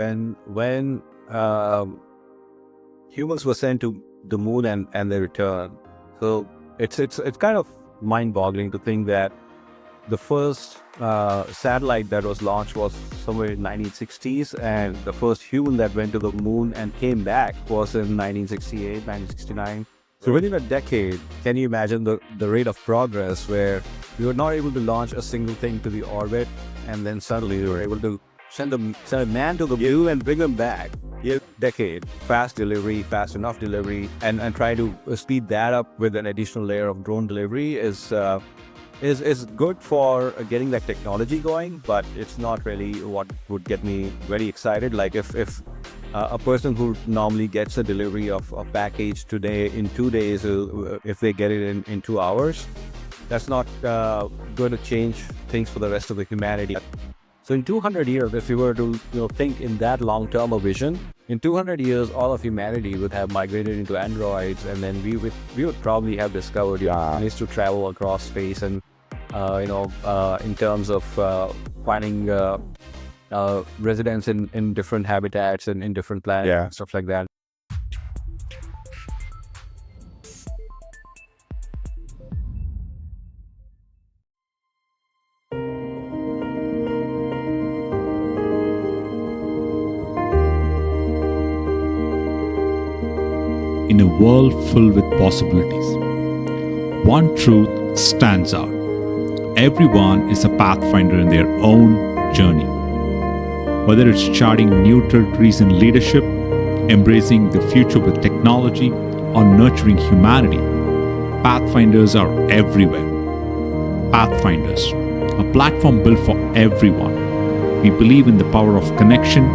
when humans were sent to the moon and they returned. So it's kind of mind-boggling to think that the first satellite that was launched was somewhere in 1960s, and the first human that went to the moon and came back was in 1968, 1969. So within a decade, can you imagine the rate of progress where we were not able to launch a single thing to the orbit, and then suddenly we were able to send a man to the moon and bring him back? Yeah, decade. Fast delivery, fast enough delivery, and try to speed that up with an additional layer of drone delivery is good for getting that technology going, but it's not really what would get me very excited. Like if a person who normally gets a delivery of a package today in 2 days, if they get it in 2 hours, that's not going to change things for the rest of the humanity. So in 200 years, if you were to think in that long-term of vision, in 200 years, all of humanity would have migrated into androids, and then we would probably have discovered ways to travel across space, and in terms of finding residents in different habitats and in different planets, and stuff like that. In a world filled with possibilities, one truth stands out. Everyone is a pathfinder in their own journey. Whether it's charting new territories in leadership, embracing the future with technology, or nurturing humanity, pathfinders are everywhere. Pathfinders, a platform built for everyone. We believe in the power of connection,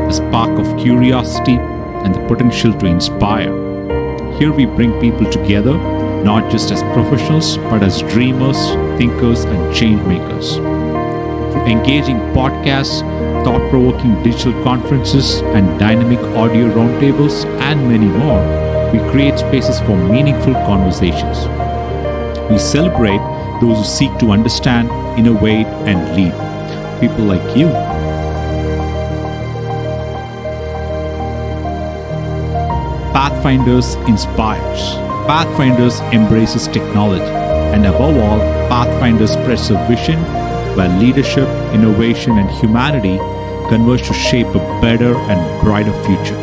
the spark of curiosity, and the potential to inspire. Here we bring people together, not just as professionals, but as dreamers, thinkers, and change makers. Through engaging podcasts, thought-provoking digital conferences, and dynamic audio roundtables, and many more, we create spaces for meaningful conversations. We celebrate those who seek to understand, innovate, and lead. People like you. Pathfinders inspires. Pathfinders embraces technology. And above all, Pathfinders spreads a vision where leadership, innovation, and humanity converge to shape a better and brighter future.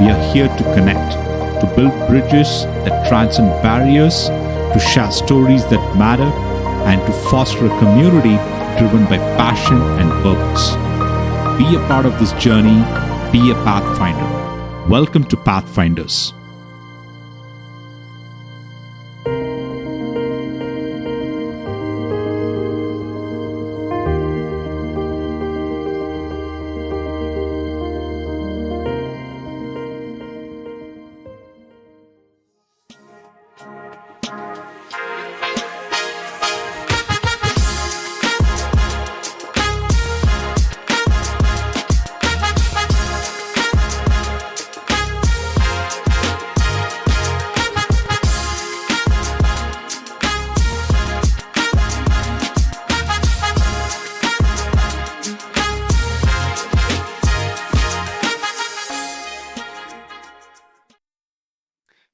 We are here to connect, to build bridges that transcend barriers, to share stories that matter, and to foster a community driven by passion and purpose. Be a part of this journey. Be a Pathfinder. Welcome to Pathfinders.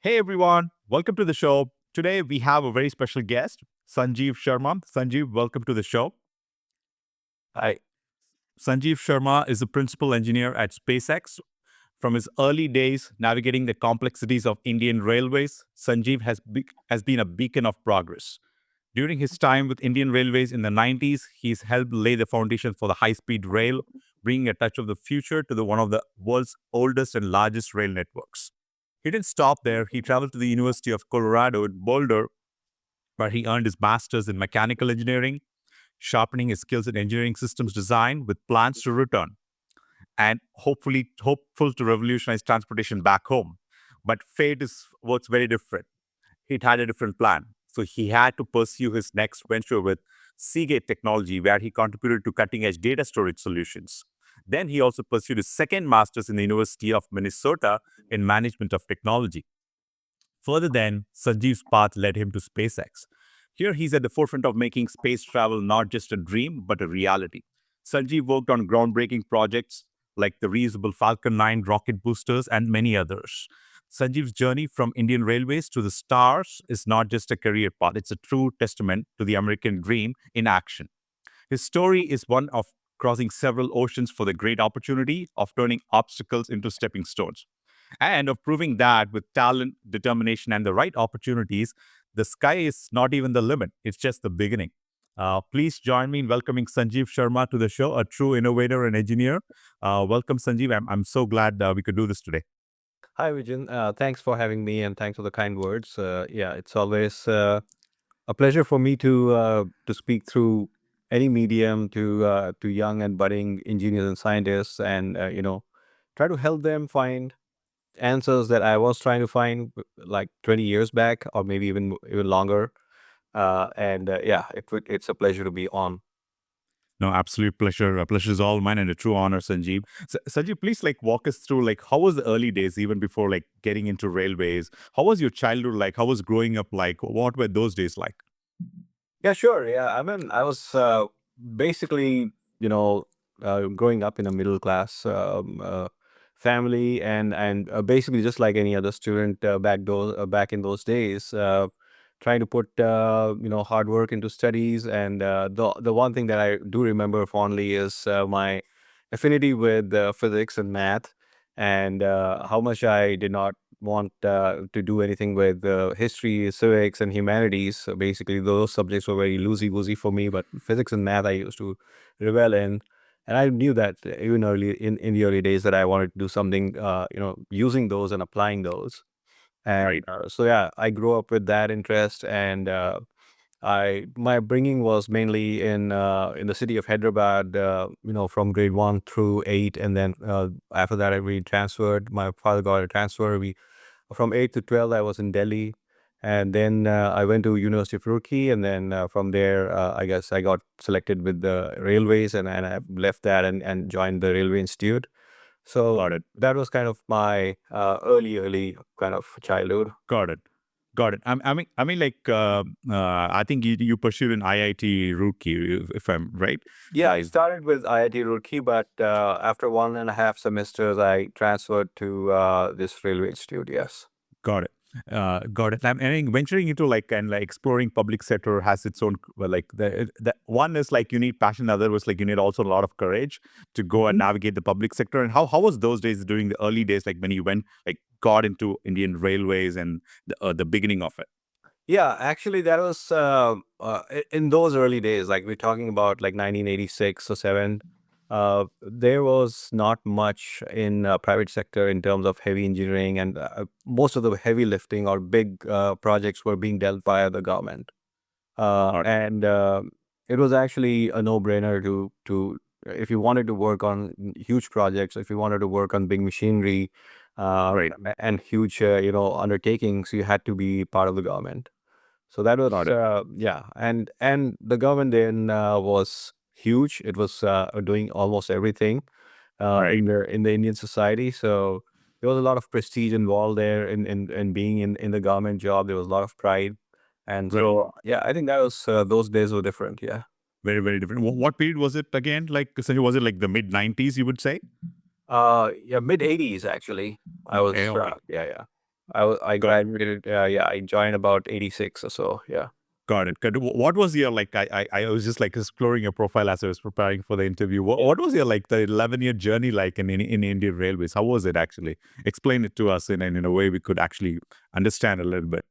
Hey everyone, welcome to the show. Today we have a very special guest, Sanjeev Sharma. Sanjeev, welcome to the show. Hi. Sanjeev Sharma is a principal engineer at SpaceX. From his early days navigating the complexities of Indian railways, Sanjeev has been a beacon of progress. During his time with Indian Railways in the 90s, he's helped lay the foundation for the high-speed rail, bringing a touch of the future to one of the world's oldest and largest rail networks. He didn't stop there. He traveled to the University of Colorado in Boulder, where he earned his master's in mechanical engineering, sharpening his skills in engineering systems design with plans to return and hopeful to revolutionize transportation back home. But fate was very different. It had a different plan. So he had to pursue his next venture with Seagate Technology, where he contributed to cutting-edge data storage solutions. Then he also pursued his second master's in the University of Minnesota in management of technology. Further then, Sanjeev's path led him to SpaceX. Here he's at the forefront of making space travel not just a dream, but a reality. Sanjeev worked on groundbreaking projects like the reusable Falcon 9 rocket boosters, and many others. Sanjeev's journey from Indian Railways to the stars is not just a career path, it's a true testament to the American dream in action. His story is one of crossing several oceans for the great opportunity of turning obstacles into stepping stones and of proving that with talent, determination, and the right opportunities, the sky is not even the limit, it's just the beginning. Please join me in welcoming Sanjeev Sharma to the show, a true innovator and engineer. Welcome, Sanjeev. I'm so glad we could do this today. Hi, Vijayan. Thanks for having me and thanks for the kind words. Yeah, it's always a pleasure for me to speak through any medium to young and budding engineers and scientists, and try to help them find answers that I was trying to find like 20 years back, or maybe even longer. And yeah, it's a pleasure to be on. No, absolute pleasure. Pleasure is all mine and a true honor, Sanjeev. Sanjeev, please like walk us through like how was the early days, even before like getting into railways? How was your childhood like? How was growing up like? What were those days like? Yeah, sure. Yeah, I mean, I was basically, you know, growing up in a middle class family, and basically just like any other student back in those days, trying to put hard work into studies. And the one thing that I do remember fondly is my affinity with physics and math, and how much I did not want to do anything with history, civics, and humanities. So basically, those subjects were very loosey-goosey for me. But physics and math, I used to revel in, and I knew that even early in the early days that I wanted to do something, using those and applying those. And Right. so yeah, I grew up with that interest, and I my bringing was mainly in the city of Hyderabad, from grade 1 through 8, and then after that we transferred. My father got a transfer. We From 8 to 12, I was in Delhi, and then I went to University of Roorkee, and then from there, I guess I got selected with the railways, and I left that and joined the Railway Institute. So Got it. that was kind of my early kind of childhood. Got it. Got it. Like, I think you pursued an IIT Roorkee, if I'm right. Yeah, I started with IIT Roorkee, but after 1.5 semesters, I transferred to this Railway Institute. Yes. Got it. Got it. And I think venturing into like and like exploring public sector has its own well, like the one is like you need passion, the other was like you need also a lot of courage to go and navigate the public sector. And how was those days during the early days, like when you went like got into Indian Railways and the beginning of it? Yeah, actually, that was in those early days, like we're talking about like 1986 or 7. There was not much in private sector in terms of heavy engineering, and most of the heavy lifting or big projects were being dealt by the government. Got it. And It was actually a no-brainer to if you wanted to work on huge projects, if you wanted to work on big machinery, Right. and huge undertakings, you had to be part of the government. So that was Got it. yeah, and the government then was huge. It was doing almost everything Right. in the Indian society. So there was a lot of prestige involved there in being in the government job. There was a lot of pride, and Right. so yeah, I think that was those days were different. Yeah. Very, very different. What period was it again? Like, so was it like the mid 90s, you would say? Yeah, mid 80s actually. I was Okay. yeah, yeah. I Got graduated. Yeah, I joined about 86 or so. Yeah. Got it. Got it. What was your like? I was just like exploring your profile as I was preparing for the interview. What was your like the 11-year journey like in Indian Railways? How was it actually? Explain it to us in a way we could actually understand a little bit.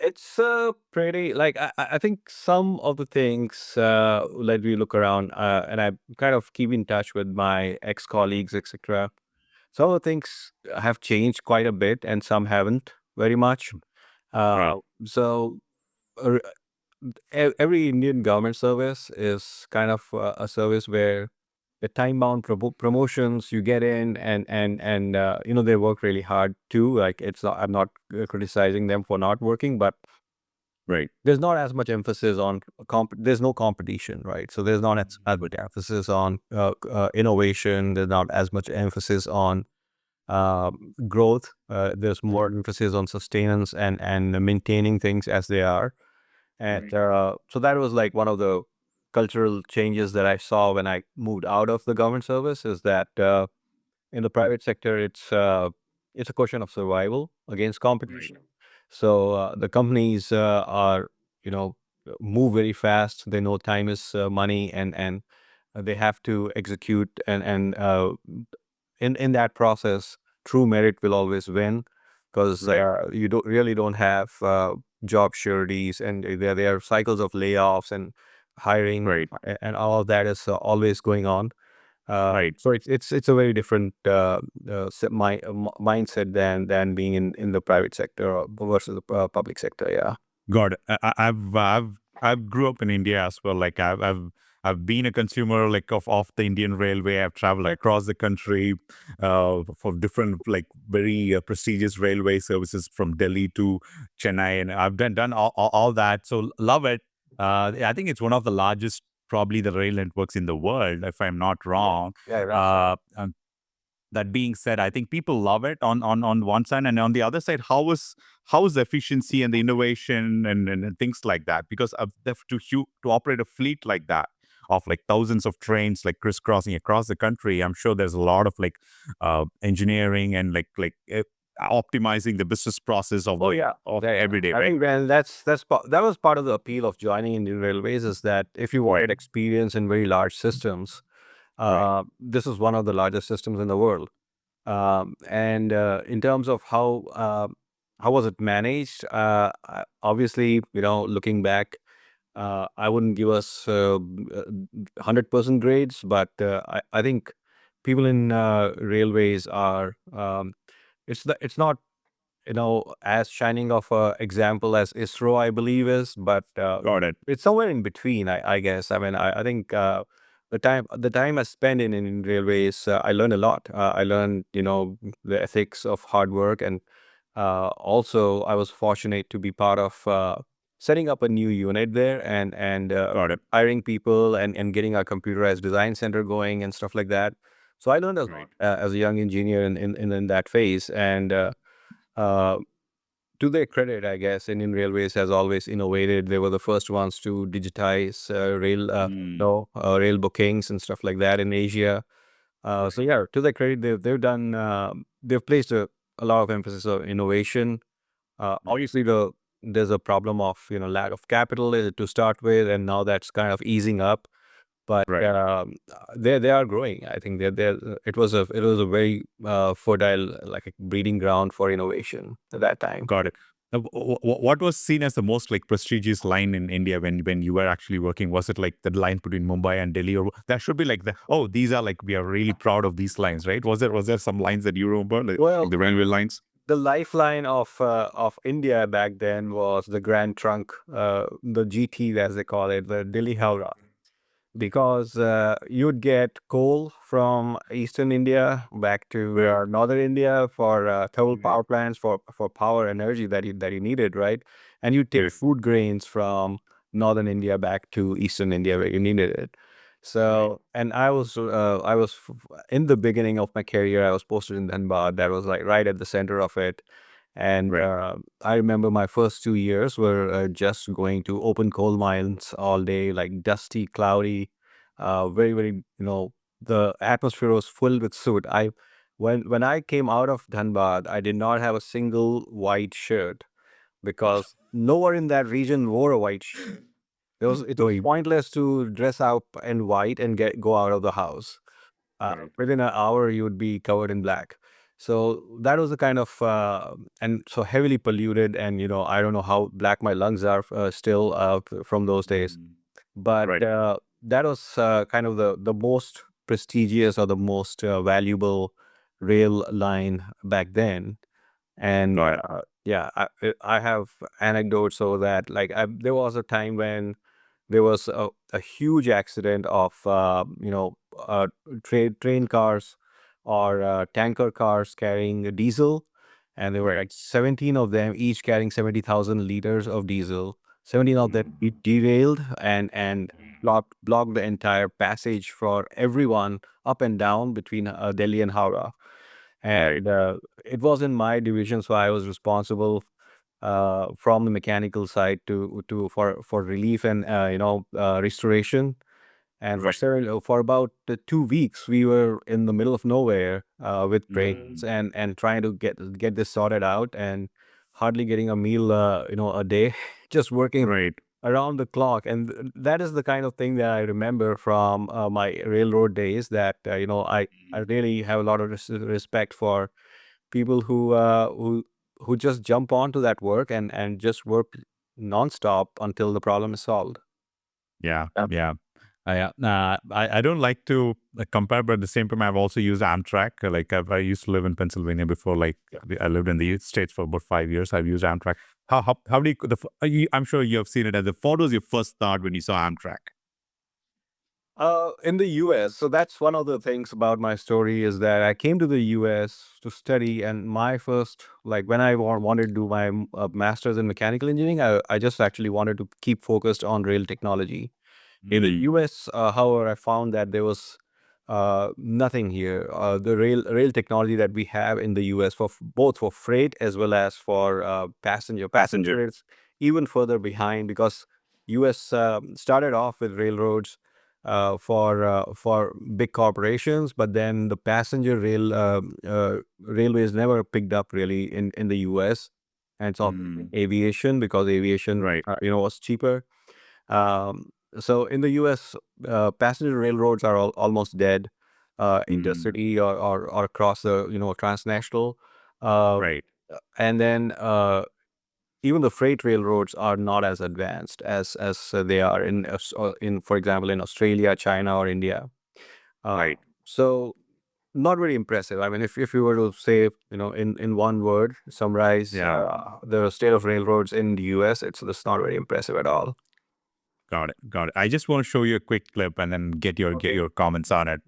It's pretty like I think some of the things let me look around, and I kind of keep in touch with my ex-colleagues, etc. Some of the things have changed quite a bit, and some haven't very much. Right. So uh, every Indian government service is kind of a service where the time-bound promotions you get in, and they work really hard too. Like it's not, I'm not criticizing them for not working, but Right. there's not as much emphasis on there's no competition, right? So there's not as much emphasis on innovation. There's not as much emphasis on growth. There's more emphasis on sustenance and maintaining things as they are. And so that was like one of the cultural changes that I saw when I moved out of the government service is that in the private sector, it's a question of survival against competition. So the companies are, you know, move very fast. They know time is money, and they have to execute, and in that process, true merit will always win because you don't have job sureties, and there are cycles of layoffs and hiring, and all of that is always going on. So it's a very different mindset than being in the private sector versus the public sector. Yeah. God, I've grew up in India as well. Like I've been a consumer like of the Indian Railway. I've traveled across the country for different like very prestigious railway services from Delhi to Chennai, and I've done all that. So love it. I think it's one of the largest, probably the rail networks in the world, if I'm not wrong. Yeah, right. And that being said, I think people love it on one side, and on the other side, how is the efficiency and the innovation and things like that? Because to operate a fleet like that of like thousands of trains like crisscrossing across the country, I'm sure there's a lot of like engineering and optimizing the business process of Oh yeah. of Yeah, yeah. every day, I right? think then that was part of the appeal of joining Indian Railways is that if you wanted experience in very large systems, this is one of the largest systems in the world. And in terms of how was it managed, obviously, looking back, I wouldn't give us 100% grades, but I think people in railways are it's not as shining of a example as ISRO, I believe is, but Got it. it's somewhere in between, I guess. I mean, I think the time I spent in railways, I learned a lot. I learned, the ethics of hard work, and also I was fortunate to be part of setting up a new unit there and Got it. hiring people and getting our computerized design center going and stuff like that. So I learned a lot as a young engineer in that phase, and uh, to their credit, I guess, Indian Railways has always innovated. They were the first ones to digitize rail bookings and stuff like that in Asia. So yeah, to their credit, they've placed a lot of emphasis on innovation. Obviously, there's a problem of lack of capital to start with, and now that's kind of easing up. But Right. they are growing. I think it was a very fertile, like a breeding ground for innovation at that time. Got it. What was seen as the most like prestigious line in India when you were actually working? Was it like the line between Mumbai and Delhi, or that should be like these are like we are really proud of these lines, right? Was there some lines that you remember like Well, the railway lines? the lifeline of India back then was the Grand Trunk, the GT as they call it, the Delhi Howrah, because you'd get coal from eastern India back to northern India for thermal power plants for power energy that you needed, right? And you take food grains from northern India back to eastern India where you needed it. So, and in the beginning of my career, I was posted in Dhanbad. That was like right at the center of it. And Right. I remember my first 2 years were just going to open coal mines all day, like dusty, cloudy, very, very, the atmosphere was filled with soot. When I came out of Dhanbad, I did not have a single white shirt because no one in that region wore a white shirt. It was pointless to dress up in white and go out of the house. Within an hour, you would be covered in black. So that was the kind of and so heavily polluted, and I don't know how black my lungs are still from those days. But Right. that was kind of the most prestigious or the most valuable rail line back then. And Got it. yeah, I have anecdotes so that like there was a time when there was a huge accident of train cars or tanker cars carrying diesel, and there were like 17 of them, each carrying 70,000 liters of diesel. 17 of them derailed and blocked the entire passage for everyone up and down between Delhi and Howrah. Right. And it was in my division, so I was responsible. from the mechanical side to for relief and restoration. And Right. for about 2 weeks, we were in the middle of nowhere with Mm. brains and trying to get this sorted out, and hardly getting a meal, a day, just working Right. around the clock. And that is the kind of thing that I remember from my railroad days. That I really have a lot of respect for people who just jump onto that work and just work nonstop until the problem is solved. Yeah. Yeah. I don't like to compare, but at the same time, I've also used Amtrak. I used to live in Pennsylvania before. I lived in the States for about 5 years. I've used Amtrak. How do I'm sure you have seen it as a what was your first thought when you saw Amtrak? In the US, so that's one of the things about my story, is that I came to the US to study, and my first, like when I wanted to do my master's in mechanical engineering, I just actually wanted to keep focused on rail technology. In the Mm. US, however, I found that there was nothing here. The rail technology that we have in the US for both for freight as well as for passenger is even further behind, because US started off with railroads for big corporations, but then the passenger railways never picked up really in the US, and it's all aviation, because aviation Right. was cheaper. um, so in the US, passenger railroads are almost dead, intercity or across the transnational, uh, Right. and then even the freight railroads are not as advanced as they are in, for example, in Australia, China, or India. Right. So not very impressive. I mean, if you were to say, in one word, summarize Yeah. the state of railroads in the US, it's not very impressive at all. Got it. Got it. I just want to show you a quick clip and then get your comments on it.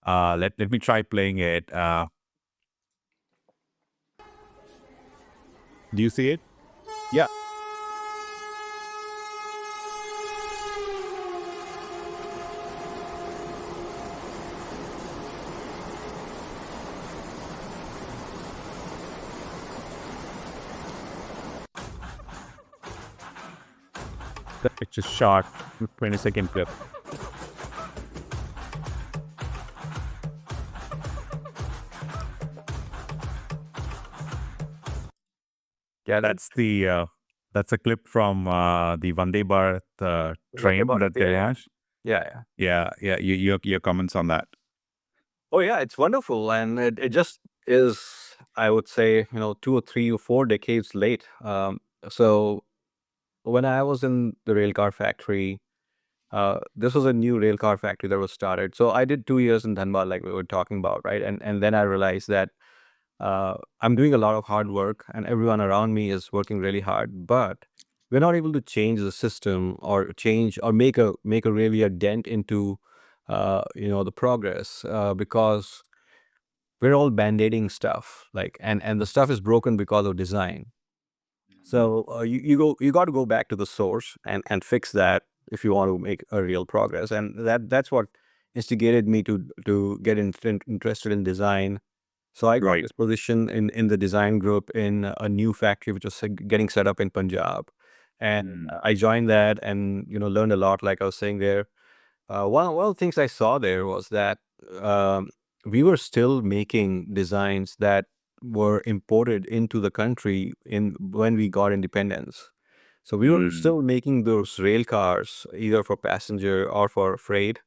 Let me try playing it. Do you see it? Yeah. It's just short, 20-second clip. Yeah, That's a clip from the Vande Bharat what train about that they have. yeah, yeah. Yeah, yeah. Your comments on that. Oh yeah, it's wonderful, and it just is, I would say, 2 or 3 or 4 decades late. So when I was in the rail car factory, this was a new rail car factory that was started. So I did 2 years in Dhanbad, like we were talking about, right? And then I realized that I'm doing a lot of hard work, and everyone around me is working really hard, but we're not able to change the system, or change, or make a really a dent into the progress, because we're all band-aiding stuff, like, and the stuff is broken because of design. So you got to go back to the source and fix that if you want to make a real progress. And that's what instigated me to get interested in design. So I got Right. this position in the design group in a new factory which was getting set up in Punjab, and I joined that, and learned a lot. Like I was saying there, one of the things I saw there was that um, we were still making designs that were imported into the country in when we got independence. So we were still making those rail cars either for passenger or for freight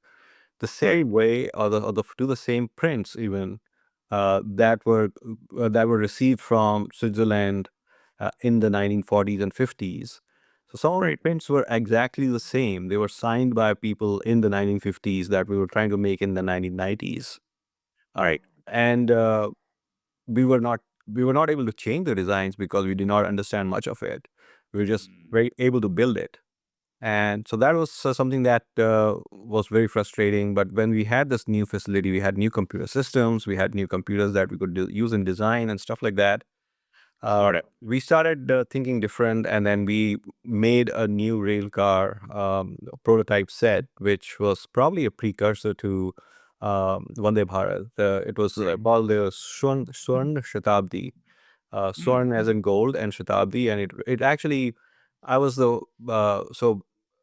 the same way, or to the same prints even, that were received from Switzerland in the 1940s and 50s. So some of the Right. prints were exactly the same. They were signed by people in the 1950s that we were trying to make in the 1990s. Right. And we were not able to change the designs because we did not understand much of it. We were just very able to build it. And so that was something that was very frustrating. But when we had this new facility, we had new computer systems, we had new computers that we could use in design and stuff like that. Got it. We started thinking different, and then we made a new rail car prototype set, which was probably a precursor to Vande Bharat. It was called the Swarn Shatabdi. Swarn as in gold and Shatabdi, and it actually, I was the so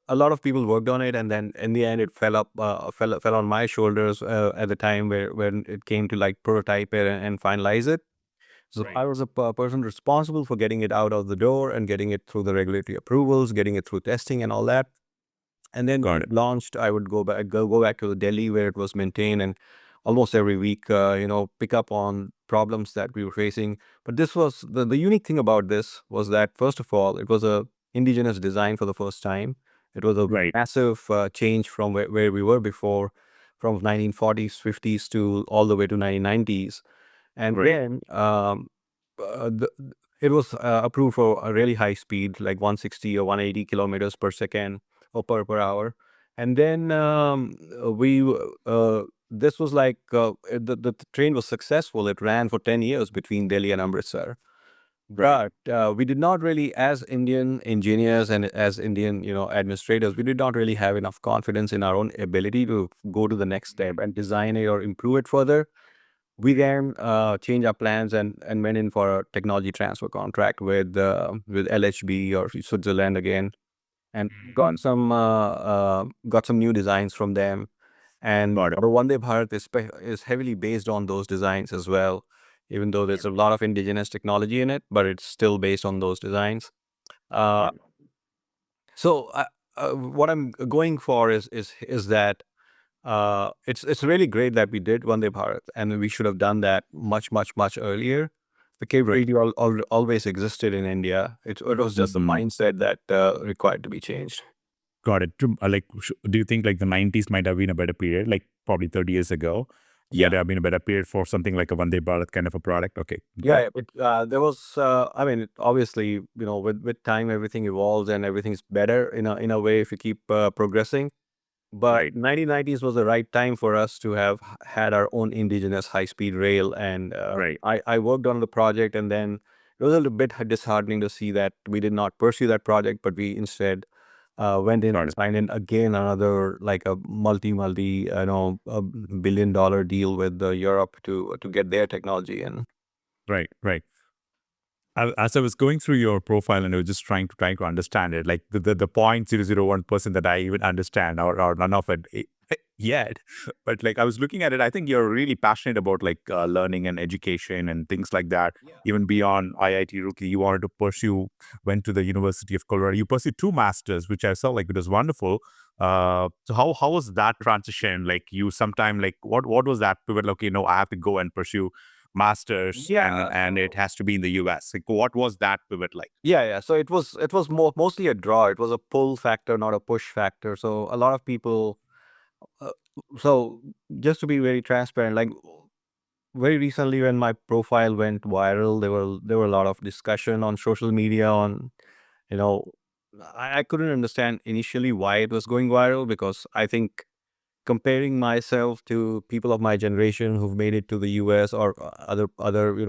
a lot of people worked on it, and then in the end it fell on my shoulders at the time where when it came to like prototype it and finalize it. So I was a person responsible for getting it out of the door and getting it through the regulatory approvals, getting it through testing and all that. And then Got it. launched, I would go back to Delhi where it was maintained, and almost every week, pick up on problems that we were facing. But this was the unique thing about this was that first of all, it was a indigenous design for the first time. It was a Right. massive change from where we were before, from 1940s, 50s to all the way to 1990s. And Right. then it was approved for a really high speed, like 160 or 180 kilometers per second or per hour. And then this was like the train was successful. It ran for 10 years between Delhi and Amritsar. Right. But we did not really, as Indian engineers and as Indian, administrators, we did not really have enough confidence in our own ability to go to the next step and design it or improve it further. We then changed our plans and went in for a technology transfer contract with LHB or Switzerland again, and got some new designs from them. And Got it. our Vande Bharat is heavily based on those designs as well, even though there's a lot of indigenous technology in it, but it's still based on those designs. Uh, so what I'm going for is that it's really great that we did Vande Bharat, and we should have done that much earlier. The capability always existed in India. It was just the mindset that required to be changed. Got it. Do you think like the 90s might have been a better period, like probably 30 years ago? Yeah. Might have been a better period for something like a Vande Bharat kind of a product? Okay. Yeah, there was. I mean, obviously, with time, everything evolves and everything's better in a way if you keep progressing. But Right. 1990s was the right time for us to have had our own indigenous high-speed rail, and Right. I worked on the project, and then it was a little bit disheartening to see that we did not pursue that project, but we instead went in Got and it. signed in again another like a multi a $1 billion deal with Europe to get their technology in. Right. Right. As I was going through your profile and I was just trying to understand it, like the 0.001% that I even understand or none of it yet. But like I was looking at it, I think you're really passionate about like learning and education and things like that. Even beyond IIT Rookie, you wanted to pursue, went to the University of Colorado. You pursued two masters, which I saw like it was wonderful. So how was that transition? Like you sometime like what was that pivot? Like, I have to go and pursue masters and it has to be in the US. Like what was that pivot like? Yeah. So it was mostly a draw. It was a pull factor, not a push factor. So a lot of people. Uh, so just to be very transparent, like very recently when my profile went viral, there were a lot of discussion on social media on, you know, I couldn't understand initially why it was going viral, because I think comparing myself to people of my generation who've made it to the US or other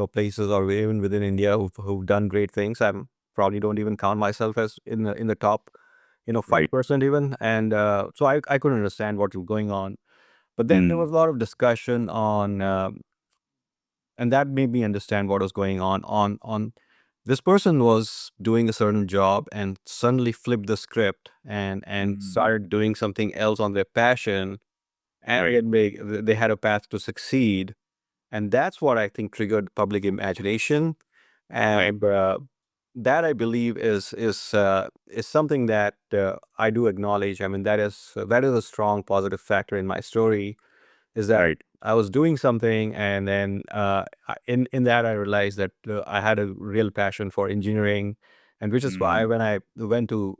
places, or even within India, who've done great things, I'm probably don't even count myself as in the top, Right. 5% even. And so I couldn't understand what was going on. But then there Mm. was a lot of discussion on, and that made me understand what was going on. This person was doing a certain job and suddenly flipped the script and started doing something else on their passion, and Right. they had a path to succeed. And that's what I think triggered public imagination. Right. And that, I believe, is something that I do acknowledge. I mean, that is a strong positive factor in my story, is that Right. I was doing something, and then in that I realized that I had a real passion for engineering, and which is why when I went to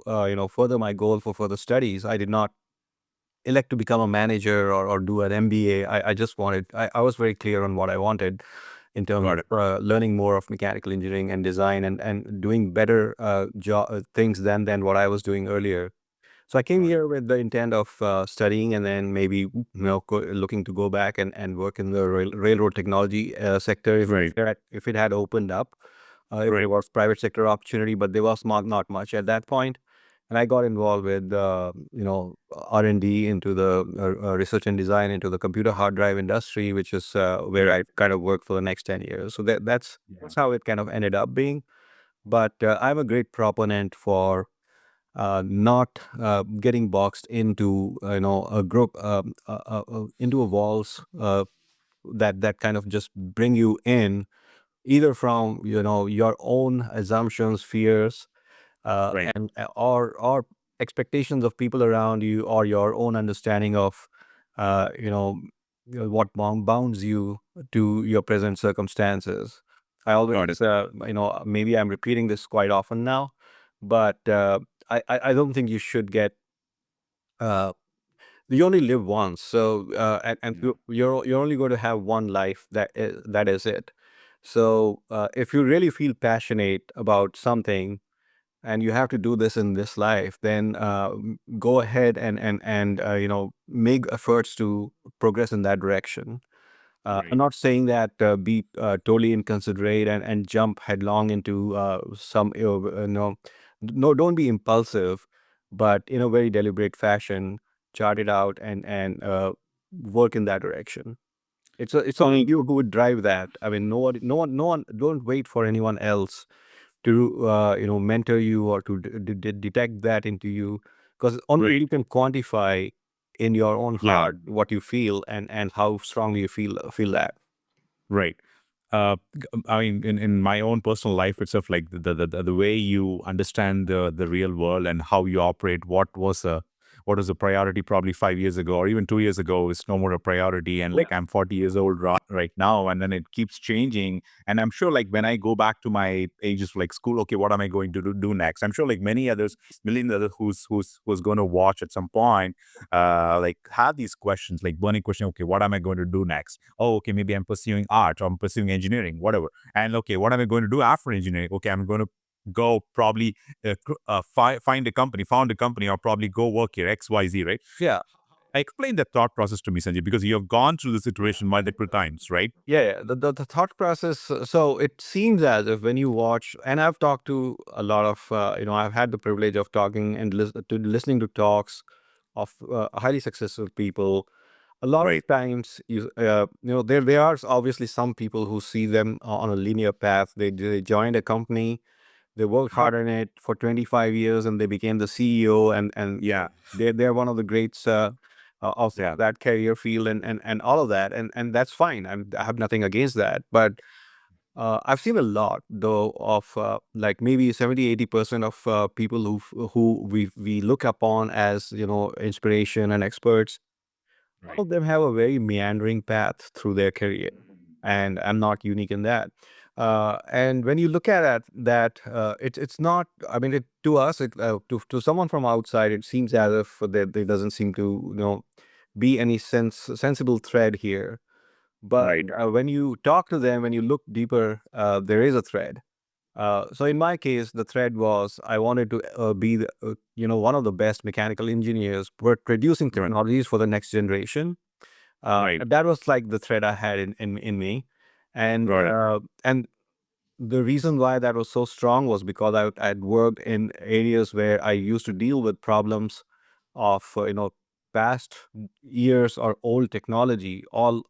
further my goal for further studies, I did not elect to become a manager or do an MBA. I just wanted. I was very clear on what I wanted in terms Got of it. learning more of mechanical engineering and design, and doing better things than what I was doing earlier. So I came Got it. here with the intent of studying, and then maybe looking to go back and work in the railroad technology sector Right. if it had opened up, if there Right. was private sector opportunity, but there was not much at that point. and I got involved with R&D into the research and design into the computer hard drive industry, which is where I kind of worked for the next 10 years. So that's how it kind of ended up being. But I'm a great proponent for not getting boxed into a group into a walls that kind of just bring you in either from your own assumptions, fears, Right. and or expectations of people around you, or your own understanding of uh, you know what bounds you to your present circumstances. I Got always it. maybe I'm repeating this quite often now, but I don't think you should get uh, you only live once, so and you're only going to have one life. That is it. So if you really feel passionate about something and you have to do this in this life, then go ahead and make efforts to progress in that direction. I'm Right. not saying that be totally inconsiderate and jump headlong into some no, don't be impulsive, but in a very deliberate fashion, chart it out and work in that direction. It's only you who would drive that. I mean, no one. Don't wait for anyone else to mentor you or to detect that into you, because only Right. you can quantify in your own Yeah. heart what you feel and how strongly you feel that. Right. I mean, in my own personal life itself, like the way you understand the real world and how you operate, what was a priority probably 5 years ago or even 2 years ago is no more a priority. And like I'm 40 years old right now, and then it keeps changing. And I'm sure like when I go back to my ages like school, okay, what am I going to do next? I'm sure like many others, million others who's going to watch at some point, like have these questions, like burning question. Okay, what am I going to do next? Oh, okay, maybe I'm pursuing art or I'm pursuing engineering, whatever. And okay, what am I going to do after engineering? Okay, I'm going to go probably find a company, found a company, or probably go work here, XYZ, right? Yeah. Explain the thought process to me, Sanjay, because you have gone through the situation multiple times, right? Yeah. The thought process. So it seems as if when you watch, and I've talked to a lot of, I've had the privilege of talking and listening to talks of highly successful people. A lot of Right. times, there are obviously some people who see them on a linear path. They joined a company, they worked hard on it for 25 years, and they became the CEO, and Yeah. they're one of the greats of Yeah. that career field, and all of that, and that's fine. I have nothing against that, but I've seen a lot though of like maybe 70-80% of people who we look upon as inspiration and experts. All Right. of them have a very meandering path through their career, and I'm not unique in that. And when you look at that, it's not. I mean, to us, to someone from outside, it seems as if there doesn't seem to be any sensible thread here. But Right. when you talk to them, when you look deeper, there is a thread. So in my case, the thread was I wanted to be one of the best mechanical engineers, producing Right. technologies for the next generation. Right. That was like the thread I had in me, and Got it. the reason why that was so strong was because I'd worked in areas where I used to deal with problems of past years or old technology all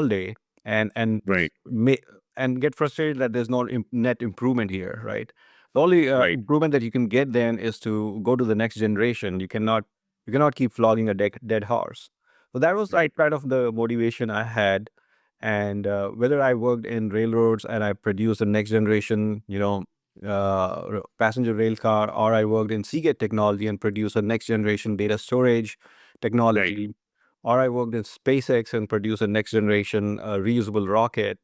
day, and Right. may, and get frustrated that there's no net improvement here, right? The only Right. improvement that you can get then is to go to the next generation. You cannot keep flogging a dead horse. So that was Right. like kind of the motivation I had. And whether I worked in railroads and I produced the next generation, passenger rail car, or I worked in Seagate technology and produced a next generation data storage Right. technology, or I worked in SpaceX and produced a next generation reusable rocket.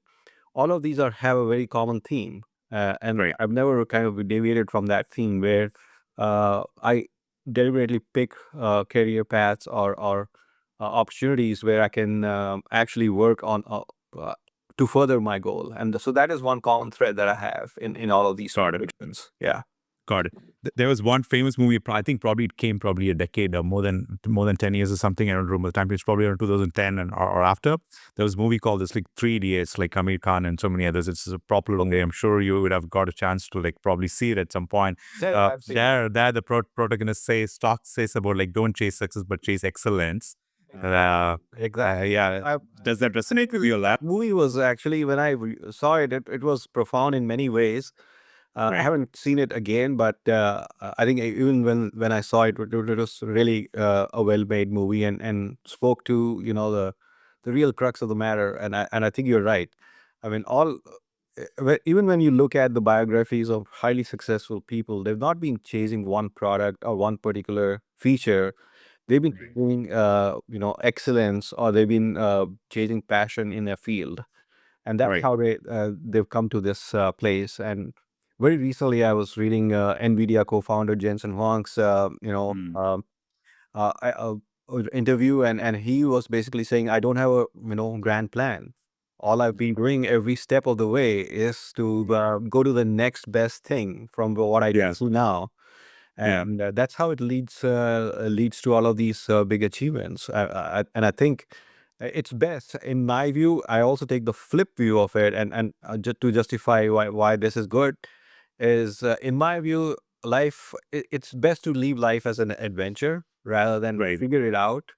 All of these have a very common theme, and Right. I've never kind of deviated from that theme where I deliberately pick career paths or opportunities where I can actually work on to further my goal. And so that is one common thread that I have in all of these Got it. situations. Yeah. Got it. There was one famous movie. I think probably it came probably a decade or more than 10 years or something. I don't remember the time. It's probably around 2010 or after. There was a movie called this like Three Idiots, like Amir Khan and so many others. It's a popular movie. I'm sure you would have got a chance to like probably see it at some point. Yeah, I've seen it. There the protagonist says about like don't chase success but chase excellence. Exactly. Yeah. Does that resonate with you a lot? Movie was actually, when I saw it, it was profound in many ways. I Right. haven't seen it again, but I think even when I saw it, it was really a well-made movie, and spoke to the real crux of the matter. And I think you're right. I mean, even when you look at the biographies of highly successful people, they've not been chasing one product or one particular feature. They've been chasing excellence, or they've been chasing passion in their field, and that's Right. how they've come to this place. And very recently, I was reading NVIDIA co-founder Jensen Huang's I- interview, and he was basically saying, "I don't have a grand plan. All I've been doing every step of the way is to go to the next best thing from what I Yes. do now." Yeah. And that's how it leads to all of these big achievements. And I think it's best, in my view. I also take the flip view of it, and just to justify why this is good is, in my view, it's best to leave life as an adventure rather than Right. figure it out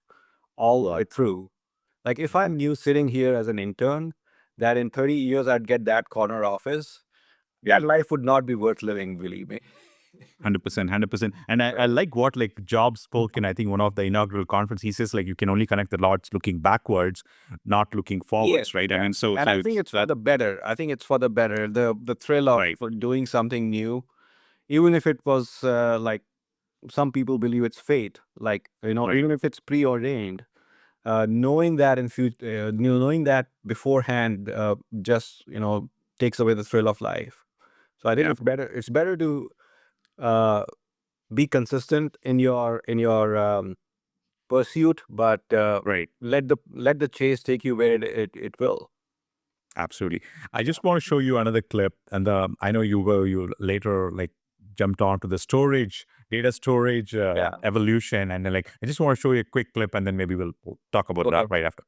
all the way through. Like, if I knew sitting here as an intern that in 30 years I'd get that corner office, that life would not be worth living, believe me. 100%, 100%. And I like what like Jobs spoke in, I think, one of the inaugural conference. He says like you can only connect the dots looking backwards, not looking forwards, right? I mean, And I think it's for the better. I think it's for the better. The thrill of right, doing something new, even if it was like some people believe it's fate, like right, even if it's preordained. Knowing that in future, knowing that beforehand, just takes away the thrill of life. So I think yeah, it's better. It's better to uh, be consistent in your pursuit, but right. let the chase take you where it will. Absolutely. I just want to show you another clip, and I know you later like jumped on to the data storage Yeah. evolution, and then like I just want to show you a quick clip, and then maybe we'll talk about that Okay. right after.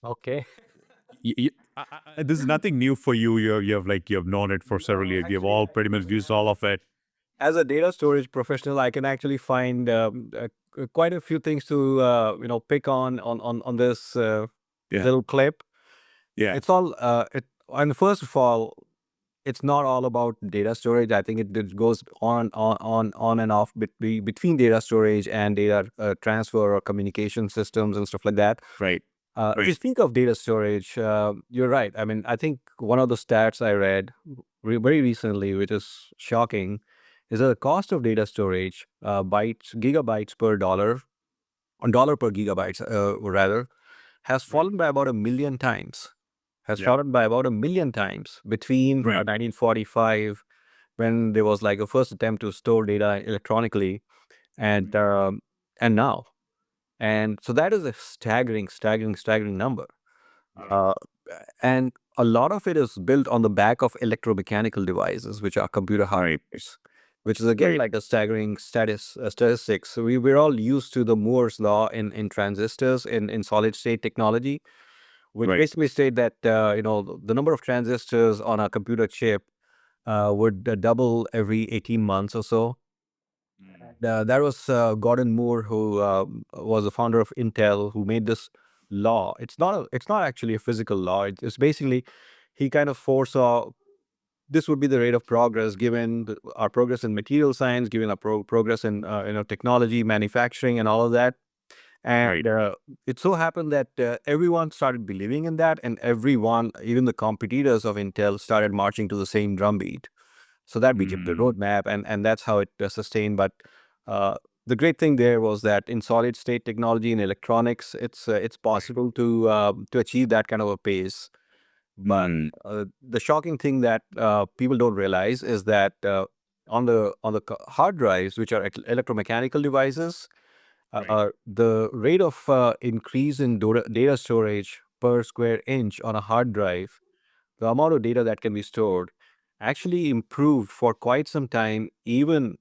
Okay. This is nothing new for you. You have known it for several years. We have all pretty much used all of it. As a data storage professional, I can actually find quite a few things to pick on this Yeah, little clip. yeah, It's all and first of all, it's not all about data storage. I think it goes on and off between data storage and data transfer or communication systems and stuff like that. right, If you right, speak of data storage, you're right. I mean, I think one of the stats I read very recently, which is shocking, is that the cost of data storage, gigabytes per dollar, on dollar per gigabytes, rather, has right, fallen by about 1 million times. Has yeah, fallen by about 1 million times between right, 1945, when there was like a first attempt to store data electronically, and now. And so that is a staggering, staggering, staggering number. Uh, and a lot of it is built on the back of electromechanical devices, which are computer right, hardwares, which is again right, like a staggering statistics. So we're all used to the Moore's law in transistors in solid state technology, which right, basically state that the number of transistors on a computer chip would double every 18 months or so. That was Gordon Moore, who was the founder of Intel, who made this law. It's not actually a physical law. It's basically, he kind of foresaw this would be the rate of progress given our progress in material science, given our progress in technology, manufacturing, and all of that. And it so happened that everyone started believing in that, and everyone, even the competitors of Intel, started marching to the same drumbeat. So that became the roadmap, and that's how it sustained. But uh, the great thing there was that in solid state technology and electronics, it's possible to achieve that kind of a pace. But the shocking thing that people don't realize is that on the hard drives, which are electromechanical devices, the rate of increase in data storage per square inch on a hard drive, the amount of data that can be stored, actually improved for quite some time, uh, even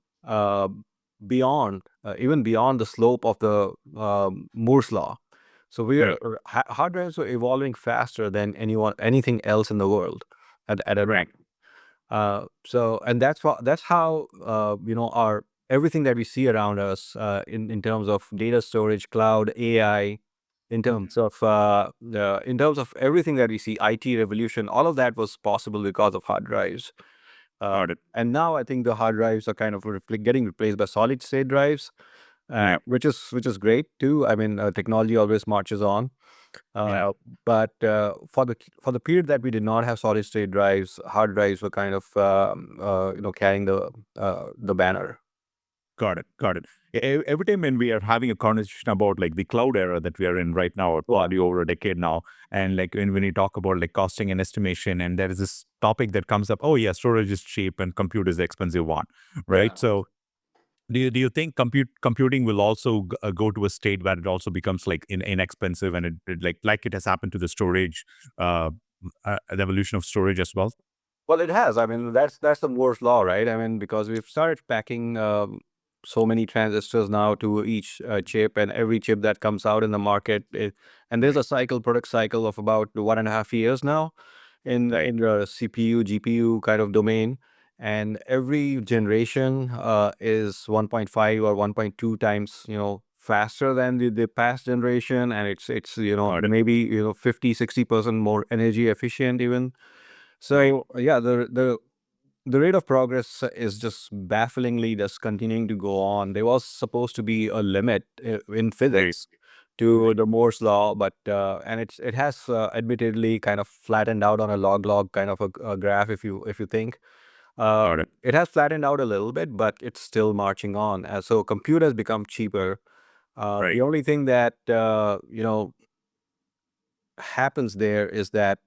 beyond the slope of the Moore's law. So hard drives were evolving faster than anything else in the world at a Right. and that's how our everything that we see around us in terms of data storage, cloud, AI, in terms of everything that we see, IT revolution, all of that was possible because of hard drives. Got it. And now I think the hard drives are kind of getting replaced by solid state drives, Yeah. which is great too. I mean, technology always marches on. Yeah. But for the period that we did not have solid state drives, hard drives were kind of carrying the banner. Got it. Got it. Every time when we are having a conversation about like the cloud era that we are in right now, or probably over a decade now, and like when you talk about like costing and estimation, and there is this topic that comes up, oh yeah, storage is cheap and compute is the expensive one, right? Yeah. So do you think computing will also go to a state where it also becomes like inexpensive, and it has happened to the storage, uh, the evolution of storage as well? Well, it has. I mean, that's the Moore's law, right? I mean, because we've started packing so many transistors now to each chip, and every chip that comes out in the market, and there's a product cycle of about 1.5 years now in the CPU, GPU kind of domain, and every generation is 1.5 or 1.2 times, faster than the past generation, and it's Got it. maybe 50-60% more energy efficient even. So yeah, the rate of progress is just bafflingly just continuing to go on. There was supposed to be a limit in Right. physics to the Moore's law, but and it has admittedly kind of flattened out on a log kind of a graph if you think. Got it. It has flattened out a little bit, but it's still marching on. So compute has become cheaper. The Right. only thing that happens there is that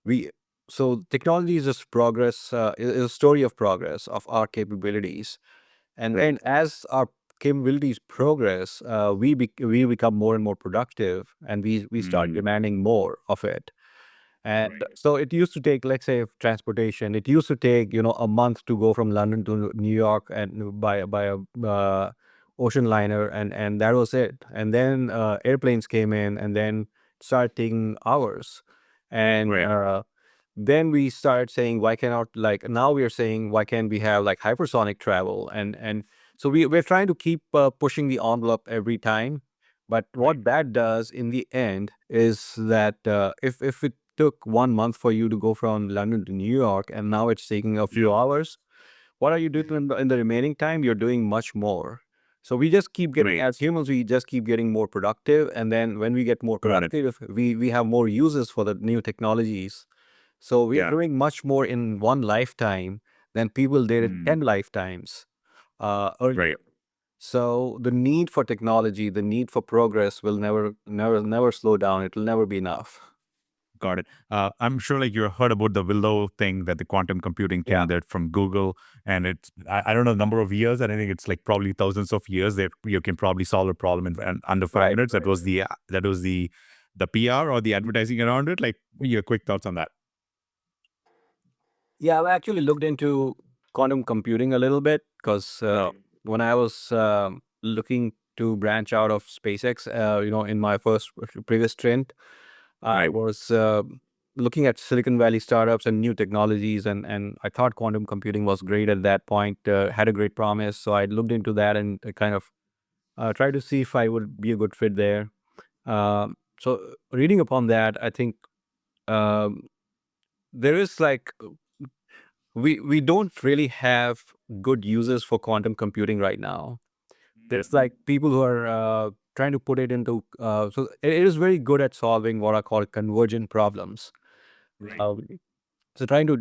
we so technology is just progress, is a story of progress of our capabilities, and Right. then as our capabilities progress, we become more and more productive, and we start demanding more of it. And so it used to take, let's say, transportation. It used to take, a month to go from London to New York and by a ocean liner, and that was it. And then airplanes came in, and then started taking hours. And Right. then we started saying, why cannot, like, now we are saying, why can't we have like hypersonic travel? And so we're trying to keep pushing the envelope every time. But what that does in the end is that if it took 1 month for you to go from London to New York, and now it's taking a few hours, what are you doing in the remaining time? You're doing much more. So we just keep getting, Right. as humans, we just keep getting more productive. And then when we get more Got it. productive, we have more uses for the new technologies. So we are Yeah. doing much more in one lifetime than people did in 10 lifetimes Right. earlier. So the need for technology, the need for progress will never slow down. It will never be enough. Got it. I'm sure like you heard about the Willow thing that the quantum computing Yeah, thing that from Google, and I don't know the number of years. I think it's like probably thousands of years that you can probably solve a problem in under five right. minutes. That was the PR or the advertising around it. Like your quick thoughts on that. Yeah, I've actually looked into quantum computing a little bit because when I was looking to branch out of SpaceX, in my previous stint, I Right. was looking at Silicon Valley startups and new technologies, and I thought quantum computing was great at that point, had a great promise. So I looked into that and kind of tried to see if I would be a good fit there. So reading upon that, I think um, there is like we don't really have good uses for quantum computing right now. There's like people who are trying to put it into so it is very good at solving what are called convergent problems. Right. Uh, so trying to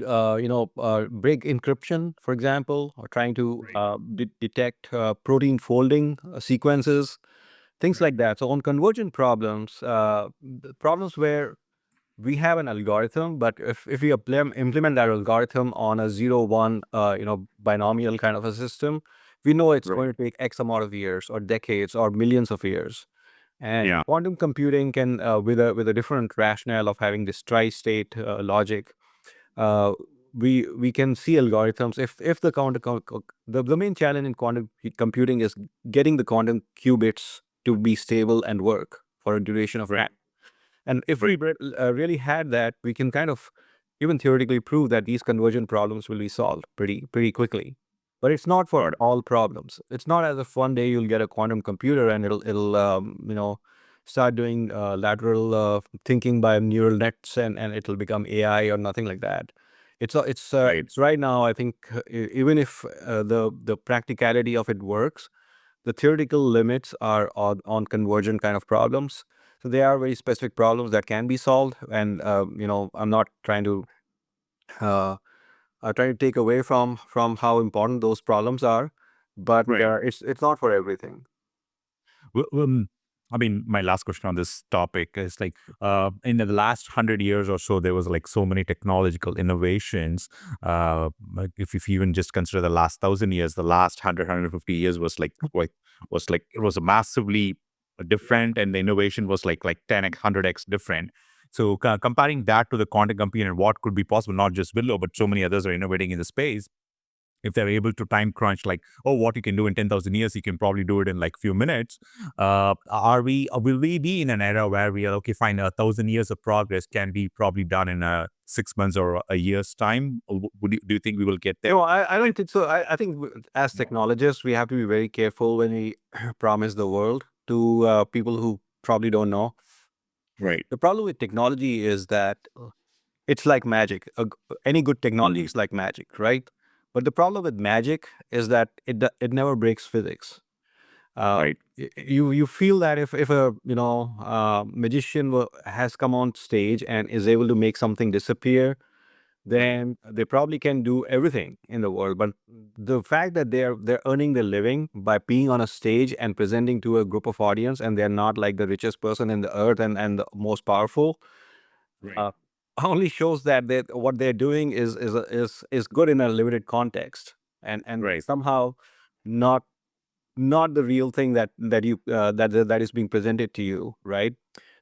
break encryption, for example, or trying to Right. detect protein folding sequences, things Right. like that. So on convergent problems, problems where we have an algorithm, but if we implement that algorithm on a 0 1 binomial kind of a system, we know it's Right. going to take X amount of years or decades or millions of years. And Yeah. quantum computing can, with a different rationale of having this tri-state logic, uh, we can see algorithms. If the the main challenge in quantum computing is getting the quantum qubits to be stable and work for a duration of Right. time. And if we Right. really had that, we can kind of even theoretically prove that these convergent problems will be solved pretty quickly. But it's not for Got it. all problems. It's not as if one day you'll get a quantum computer and it'll start doing lateral thinking by neural nets and it'll become AI or nothing like that. Right. It's right now. I think even if the practicality of it works, the theoretical limits are on convergent kind of problems. So they are very specific problems that can be solved. And I'm not uh, trying to take away from how important those problems are, but Right. it's not for everything. Well, I mean, my last question on this topic is like, in the last 100 years or so, there was like so many technological innovations. Like if you even just consider the last 1,000 years, the last 150 years was like it was a massively different, and the innovation was like 10x, 100x different. So comparing that to the quantum computer and what could be possible, not just Willow, but so many others are innovating in the space. If they're able to time crunch, like, oh, what you can do in 10,000 years, you can probably do it in like few minutes. Will we be in an era where we are, okay, fine, 1,000 years of progress can be probably done in 6 months or a year's time? Or do you think we will get there? No, I don't think so. I think as technologists, we have to be very careful when we promise the world to people who probably don't know. Right. The problem with technology is that it's like magic. Any good technology is like magic, right? But the problem with magic is that it never breaks physics. Right. You feel that if a magician has come on stage and is able to make something disappear, Right. then they probably can do everything in the world. But the fact that they're earning their living by being on a stage and presenting to a group of audience, and they're not like the richest person in the earth and the most powerful, Right. uh, only shows that what they're doing is good in a limited context, and Right. somehow not not the real thing that is being presented to you, right?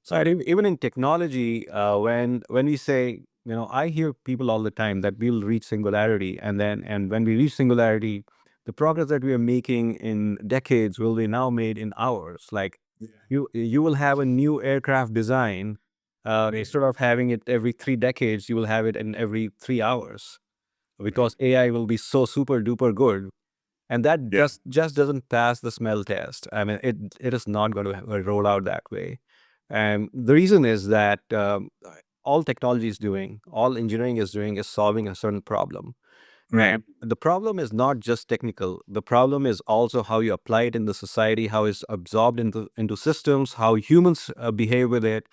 So I Got it. think even in technology, when we say, I hear people all the time that we'll reach singularity, and when we reach singularity, the progress that we are making in decades will be now made in hours. Like Yeah. you will have a new aircraft design. Right. Instead of having it every 3 decades, you will have it in every 3 hours Right. because AI will be so super duper good, and that Yeah. just doesn't pass the smell test. I mean, it is not going to roll out that way. And the reason is that all technology is doing, all engineering is doing, is solving a certain problem. Right. And the problem is not just technical. The problem is also how you apply it in the society, how it's absorbed into systems, how humans behave with it,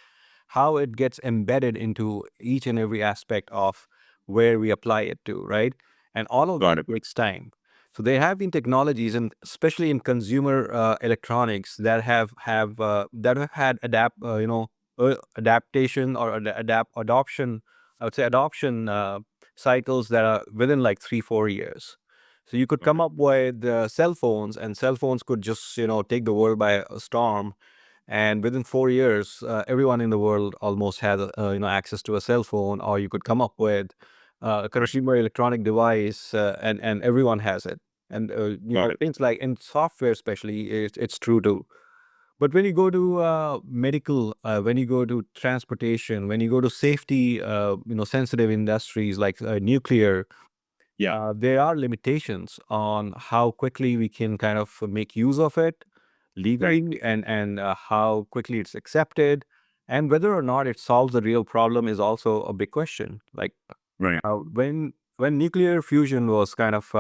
how it gets embedded into each and every aspect of where we apply it to, right? And all of Got it. that takes time. So there have been technologies, and especially in consumer electronics, that have had adaptation or adoption. I would say adoption cycles that are within like 3 4 years. So you could Got come it. up with cell phones, and cell phones could just take the world by a storm, and within 4 years, everyone in the world almost had access to a cell phone. Or you could come up with a Right. consumer electronic device, and everyone has it. And Got it. things like in software, especially, it's true too. But when you go to medical, when you go to transportation, when you go to safety, sensitive industries like nuclear, Yeah. there are limitations on how quickly we can kind of make use of it Right. legally, and how quickly it's accepted, and whether or not it solves the real problem is also a big question. Like Right. when when nuclear fusion was kind of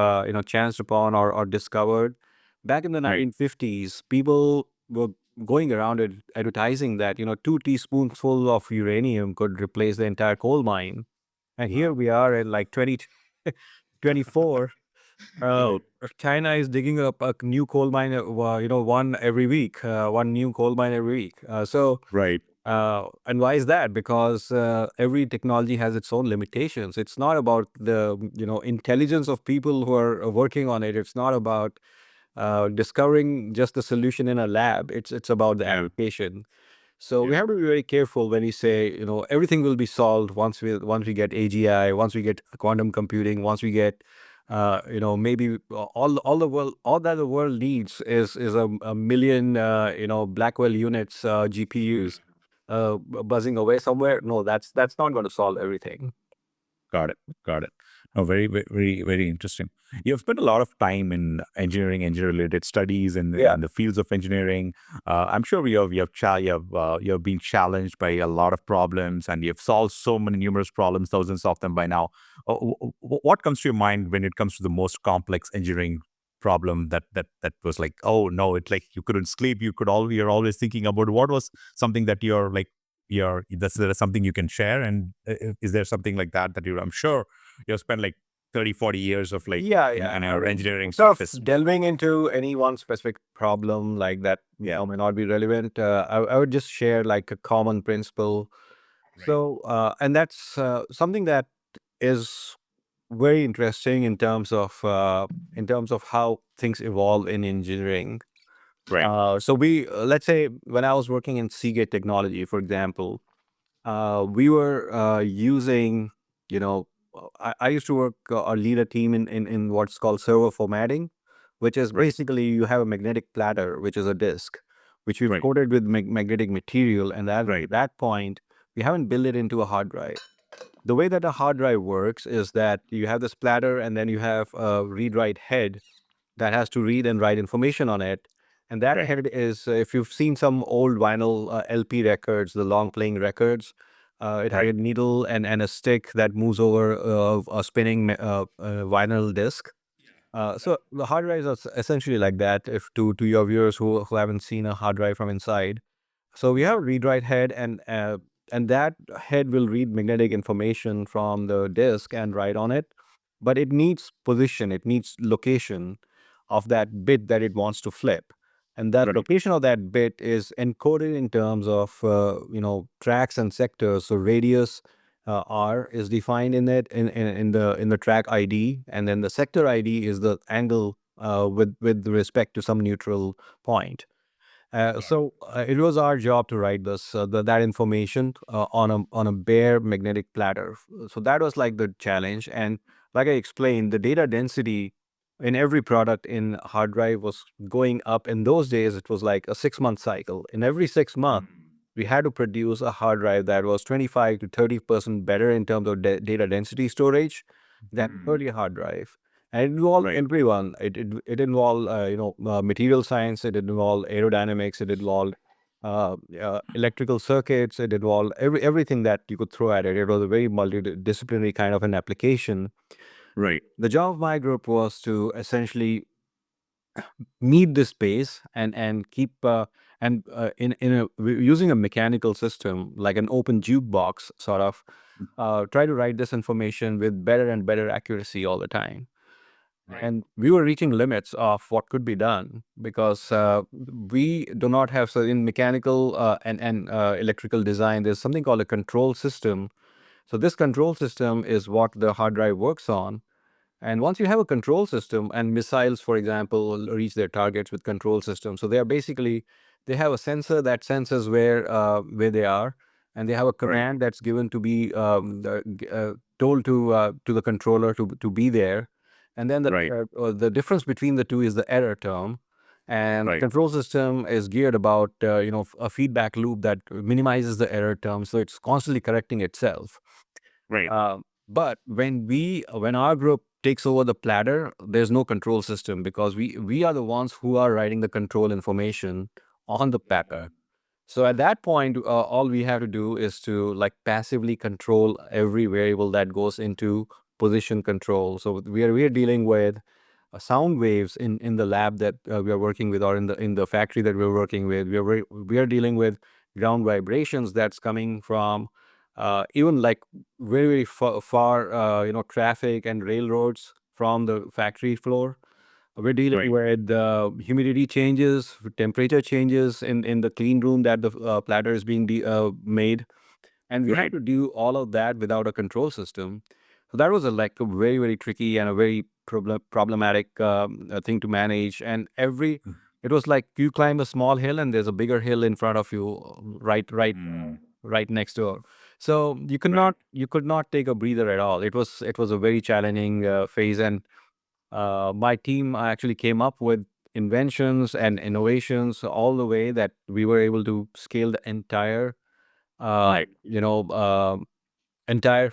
chanced upon or discovered back in the Right. 1950s, people were going around advertising that 2 teaspoonsful of uranium could replace the entire coal mine. And here we are in like 2024. Right. China is digging up a new coal mine, one every week, one new coal mine every week. Right. And why is that? Because every technology has its own limitations. It's not about the intelligence of people who are working on it. It's not about discovering just the solution in a lab. It's about the Yeah. application. So we Yeah. have to be very careful when we say, everything will be solved once we get AGI, once we get quantum computing, once we get, maybe all the world, all that the world needs is a million, Blackwell units, GPUs, buzzing away somewhere. No, that's not going to solve everything. Got it. Got it. Oh, very, very, very interesting. You've spent a lot of time in engineering, engineer-related studies Yeah. in the fields of engineering. I'm sure you have been challenged by a lot of problems, and you've solved so many numerous problems, thousands of them by now. What comes to your mind when it comes to the most complex engineering problem that was like, oh no, it's like you couldn't sleep, you're always thinking about what was something that you're like that's something you can share, and is there something like that I'm sure you've spent like 30-40 years of like Yeah, in yeah. I our mean, engineering sort of practice. delving into any one specific problem like that, Yeah. may not be relevant. I would just share like a common principle. Right. So, and that's something that is very interesting in terms of how things evolve in engineering. Right. So we let's say when I was working in Seagate Technology, for example, we were using, I used to work or lead a team in what's called server formatting, which is Right. basically you have a magnetic platter, which is a disk, which we've Right. coated with magnetic material, and at Right. that point, we haven't built it into a hard drive. The way that a hard drive works is that you have this platter, and then you have a read-write head that has to read and write information on it. And that Right. head is, if you've seen some old vinyl LP records, the long playing records, it has a Right. needle and a stick that moves over a spinning vinyl disc. So the hard drives are essentially like that. If to your viewers who haven't seen a hard drive from inside, so we have a read-write head, and that head will read magnetic information from the disk and write on it. But it needs position, it needs location of that bit that it wants to flip, and that Right. location of that bit is encoded in terms of tracks and sectors. So radius R is defined in it in the track ID, and then the sector ID is the angle with respect to some neutral point. It was our job to write that information on a bare magnetic platter. So that was like the challenge, and like I explained, the data density in every product in hard drive was going up. In those days, it was like a 6-month cycle. In every 6 months, we had to produce a hard drive that was 25 to 30% better in terms of data density storage than earlier hard drive. And it involved Right. everyone. It involved material science. It involved aerodynamics. It involved electrical circuits. It involved everything that you could throw at it. It was a very multidisciplinary kind of an application. Right. The job of my group was to essentially meet this space and keep using a mechanical system like an open jukebox, sort of try to write this information with better and better accuracy all the time. Right. And we were reaching limits of what could be done because we do not have, so in mechanical and electrical design, there's something called a control system. So this control system is what the hard drive works on. And once you have a control system, and missiles, for example, will reach their targets with control systems. So they are basically, they have a sensor that senses where they are, and they have a Right. command that's given to be told to the controller to be there. And then Right. the difference between the two is the error term. And Right. control system is geared about a feedback loop that minimizes the error term, so it's constantly correcting itself. Right. But when our group takes over the platter, there's no control system because we are the ones who are writing the control information on the platter. So at that point, all we have to do is to like passively control every variable that goes into position control. So we are dealing with sound waves in the lab that we are working with, or in the factory that we're working with. We are dealing with ground vibrations that's coming from even like very very far traffic and railroads from the factory floor. We're dealing with humidity changes, temperature changes in the clean room that the platter is being made, and we had to do all of that without a control system. So that was like a very very tricky and a very problematic thing to manage. And it was like you climb a small hill and there's a bigger hill in front of you, right next door. So you could not take a breather at all. It was a very challenging phase. And my team actually came up with inventions and innovations all the way that we were able to scale the entire uh, you know entire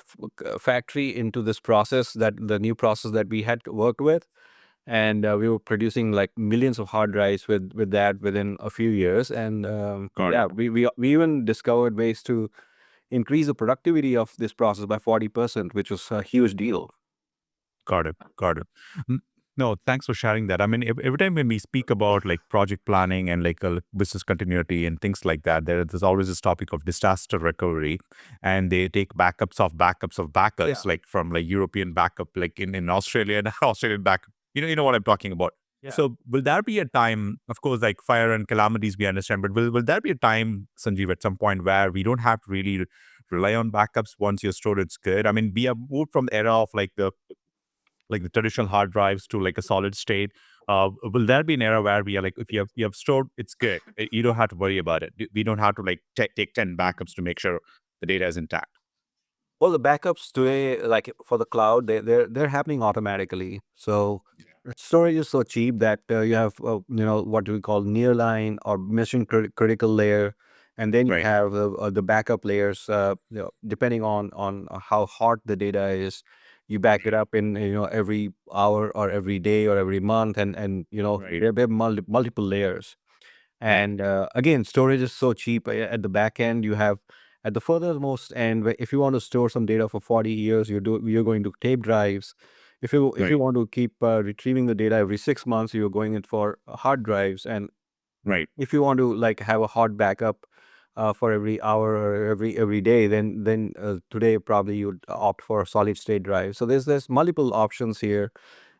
factory into this process, that the new process that we had worked with. And we were producing like millions of hard drives with that within a few years. And yeah, we even discovered ways to increase the productivity of this process by 40%, which was a huge deal. Got it. Got it. No, thanks for sharing that. I mean, every time when we speak about like project planning and like business continuity and things like that, there's always this topic of disaster recovery, and they take backups of backups of backups, like from like European backup, like in Australia and Australian backup. You know what I'm talking about. Yeah. So will there be a time, of course, like fire and calamities we understand, but will there be a time, Sanjeev, at some point where we don't have to really rely on backups once your storage's good? I mean, we have moved from the era of like the traditional hard drives to like a solid state. Will there be an era where we are like, if you have stored, it's good. You don't have to worry about it. We don't have to like take 10 backups to make sure the data is intact. Well, the backups today, like for the cloud, they're happening automatically. So storage is so cheap that you have what we call nearline or mission critical layer, and then you Right. have the backup layers. Depending on how hot the data is, you back it up in every hour or every day or every month, and Right. there are multiple layers. And again, storage is so cheap at the back end. You have at the furthermost end, if you want to store some data for 40 years, you're going to tape drives. If you want to keep retrieving the data every 6 months, you're going in for hard drives. And Right. if you want to like have a hot backup for every hour or every day, then today probably you'd opt for a solid state drive. So there's multiple options here,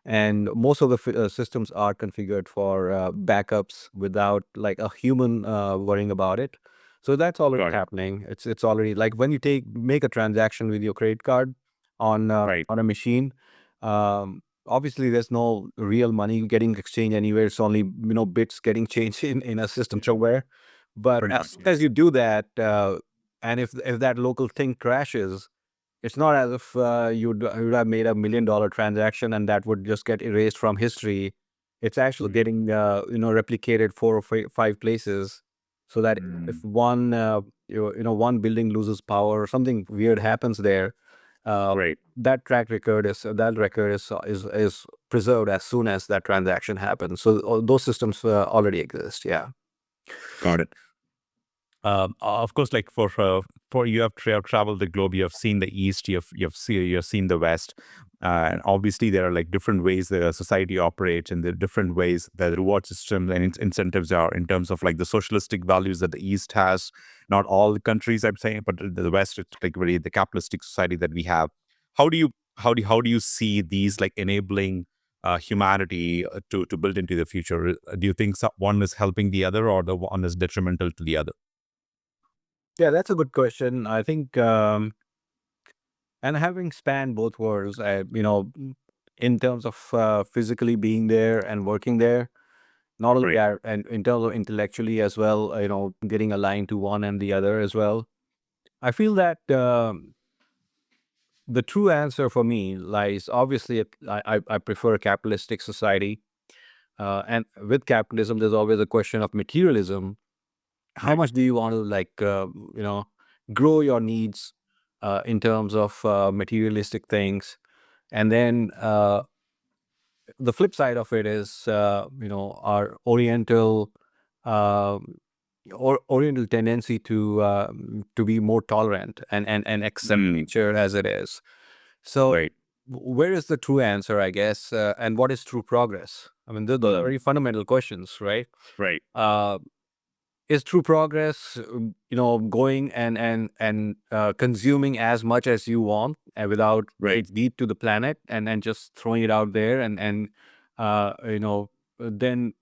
and most of the systems are configured for backups without like a human worrying about it. So that's already Got it. happening. It's already like when you make a transaction with your credit card Right. on a machine. Obviously, there's no real money getting exchanged anywhere. It's only bits getting changed in a system somewhere. But Pretty as much. soon as you do that, and if that local thing crashes, it's not as if you'd have made $1 million transaction and that would just get erased from history. It's actually getting replicated 4 or 5 places, so that if one building loses power or something weird happens there, uh, Right. that record is preserved as soon as that transaction happens. So all those systems already exist. Yeah. Got it. Of course, like for you have traveled the globe, you have seen the East, you have seen the West, and obviously there are like different ways the society operates, and the different ways that the reward systems and incentives are in terms of like the socialistic values that the East has. Not all the countries, I'm saying, but the West, it's like very the capitalistic society that we have. How do you see these like enabling humanity to build into the future? Do you think one is helping the other, or the one is detrimental to the other? Yeah, that's a good question. I think, and having spanned both worlds, in terms of physically being there and working there, not only Right. that, and in terms of intellectually as well, getting aligned to one and the other as well. I feel that the true answer for me lies obviously, I prefer a capitalistic society. And with capitalism, there's always a question of materialism. How much do you want to like grow your needs in terms of materialistic things? And then the flip side of it is our uh, oriental tendency to be more tolerant and accept nature as it is. So Right. where is the true answer, I guess, and what is true progress? I mean, those are very fundamental questions, right? Right. Uh, is true progress, going and consuming as much as you want without Right. it need to the planet and just throwing it out there and uh, you know then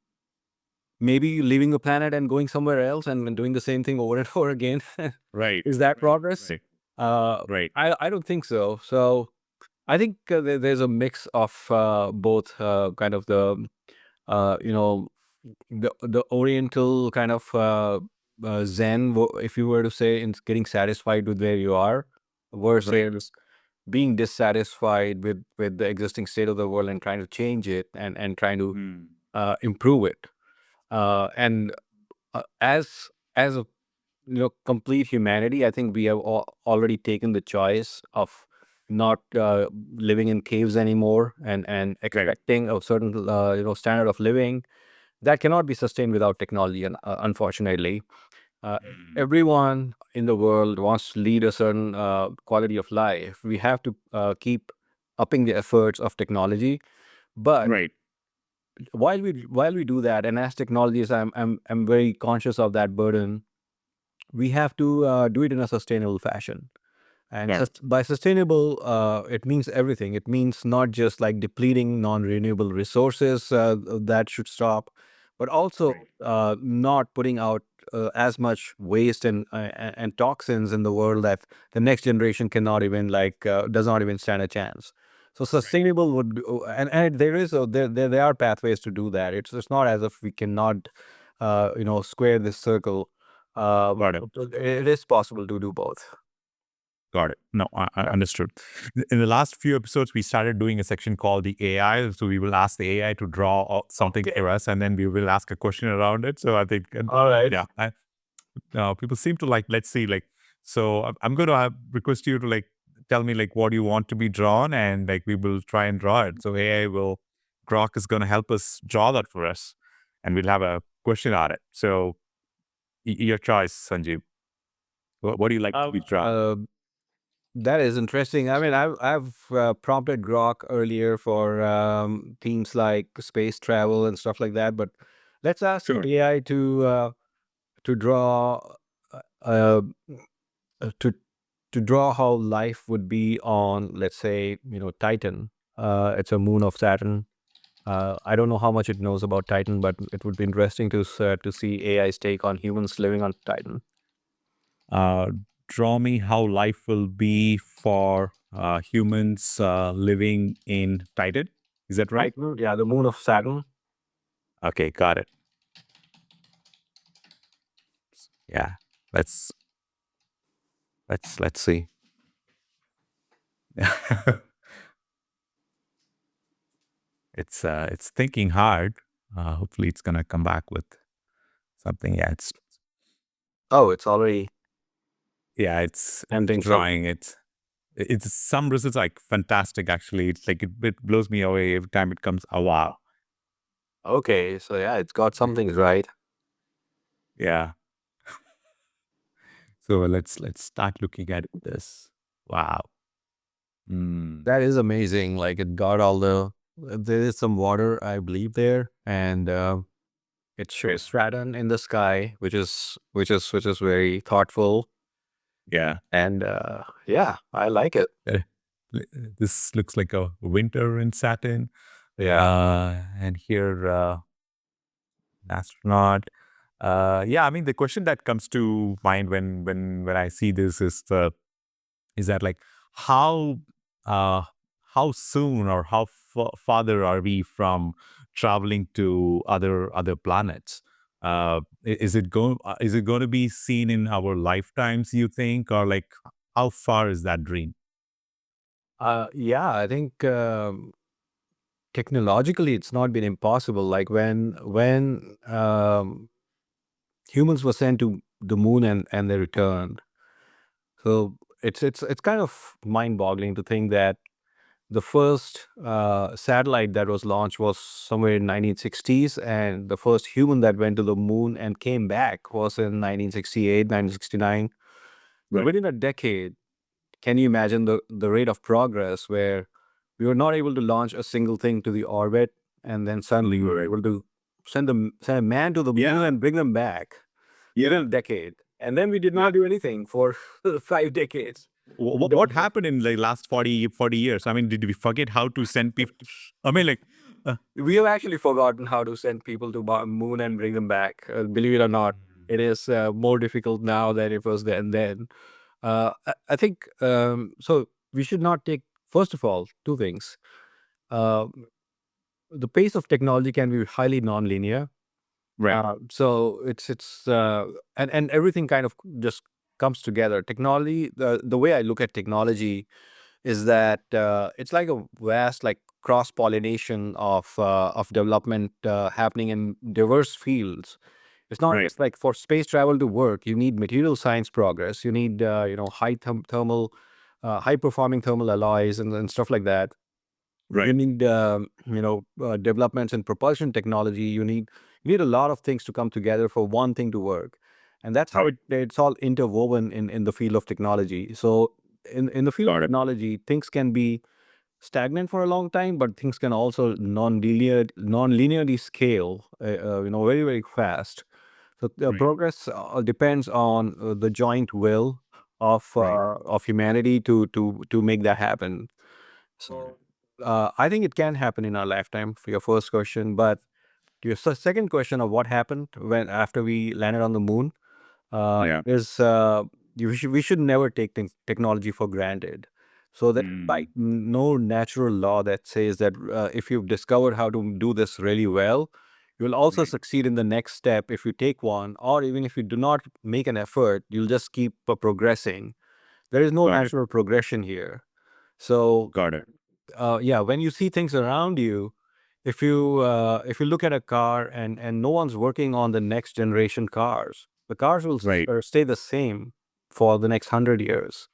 maybe leaving the planet and going somewhere else and doing the same thing over and over again. Right. Is that progress? Right. Uh, Right. I don't think so. So I think there's a mix of both kind of you know, the Oriental kind of Zen, if you were to say, in getting satisfied with where you are, Right. versus being dissatisfied with the existing state of the world and trying to change it and trying to Mm. improve it. And as a complete humanity, I think we have already taken the choice of not living in caves anymore and Right. expecting a certain standard of living that cannot be sustained without technology. And unfortunately, uh, Mm. everyone in the world wants to lead a certain quality of life. We have to keep upping the efforts of technology, but Right. while we do that, and as technologists, I'm very conscious of that burden. We have to do it in a sustainable fashion. And Yeah. by sustainable, it means everything. It means not just like depleting non-renewable resources that should stop, but also Right. not putting out as much waste and toxins in the world that the next generation cannot even does not even stand a chance. So sustainable would be, and there is there are pathways to do that. It's not as if we cannot square this circle. Got it. It is possible to do both. Got it. No, I Yeah. understood. In the last few episodes, we started doing a section called the AI. So we will ask the AI to draw something for us, and then we will ask a question around it. So I think, All right. yeah, people seem to like. Let's see, like, so I'm going to request you to like tell me like what you want to be drawn, and like we will try and draw it. So AI will, Grok is going to help us draw that for us, and we'll have a question on it. So your choice, Sanjeev. What do you like to be drawn? That is interesting. I mean, I've prompted Grok earlier for themes like space travel and stuff like that. But let's ask Sure. AI to draw uh, uh, to draw how life would be on, let's say, Titan. It's a moon of Saturn. I don't know how much it knows about Titan, but it would be interesting to see AI's take on humans living on Titan. uh, Draw me how life will be for humans living in Titan. Is that right? Titan, yeah, the moon of Saturn. Okay, got it. Yeah, let's let's see. It's thinking hard. Hopefully, it's gonna come back with something. Oh, it's already It's ending. So drawing. It's some results like fantastic. Actually, it's like it blows me away every time it comes. Oh wow, okay, so yeah, it's got some things right. yeah. So let's start looking at this. Wow. Mm. That is amazing. Like it got all there is some water, I believe, there, and it shows Saturn in the sky, which is very thoughtful, Yeah. and yeah, I like it. Uh, this looks like a winter in Saturn. Yeah. And here, an astronaut. Yeah, I mean, the question that comes to mind when I see this is that like how uh how soon or how farther are we from traveling to other planets? Is it going to be seen in our lifetimes, you think, or like how far is that dream? Yeah, I think technologically it's not been impossible. Like when humans were sent to the moon and they returned. So it's kind of mind-boggling to think that the first satellite that was launched was somewhere in 1960s, and the first human that went to the moon and came back was in 1968, 1969. So Right. within a decade, can you imagine the rate of progress where we were not able to launch a single thing to the orbit, and then suddenly we were able to send a man to the moon and bring them back in a decade. And then we did not do anything for 5 decades. What happened in the last 40 years? I mean, did we forget how to send people? I mean, like, We have actually forgotten how to send people to moon and bring them back. Believe it or not, it is more difficult now than it was then. I think so. We should not take, first of all, two things. Uh, the pace of technology can be highly non-linear. right, So it's and everything kind of just comes together. Technology, the way I look at technology is that it's like a vast like cross pollination of development happening in diverse fields. It's not right, just like for space travel to work, you need material science progress. You need high performing thermal alloys and stuff like that. You right, need developments in propulsion technology. You need a lot of things to come together for one thing to work, and that's how right. it's all interwoven in the field of technology. So in the field of Got it. technology, things can be stagnant for a long time, but things can also non-linearly scale, very, very fast. So the Right, progress depends on the joint will right. of humanity to make that happen. Got it. So I think it can happen in our lifetime, for your first question. But to your second question of what happened when after we landed on the moon, Yeah. is we should never take technology for granted. So there's like Mm, no natural law that says that if you've discovered how to do this really well, you'll also right. succeed in the next step if you take one, or even if you do not make an effort, you'll just keep progressing. There is no Got it. natural progression here. So Got it. yeah, when you see things around you, if you look at a car and no one's working on the next generation cars, the cars will Right. stay the same for the next 100 years.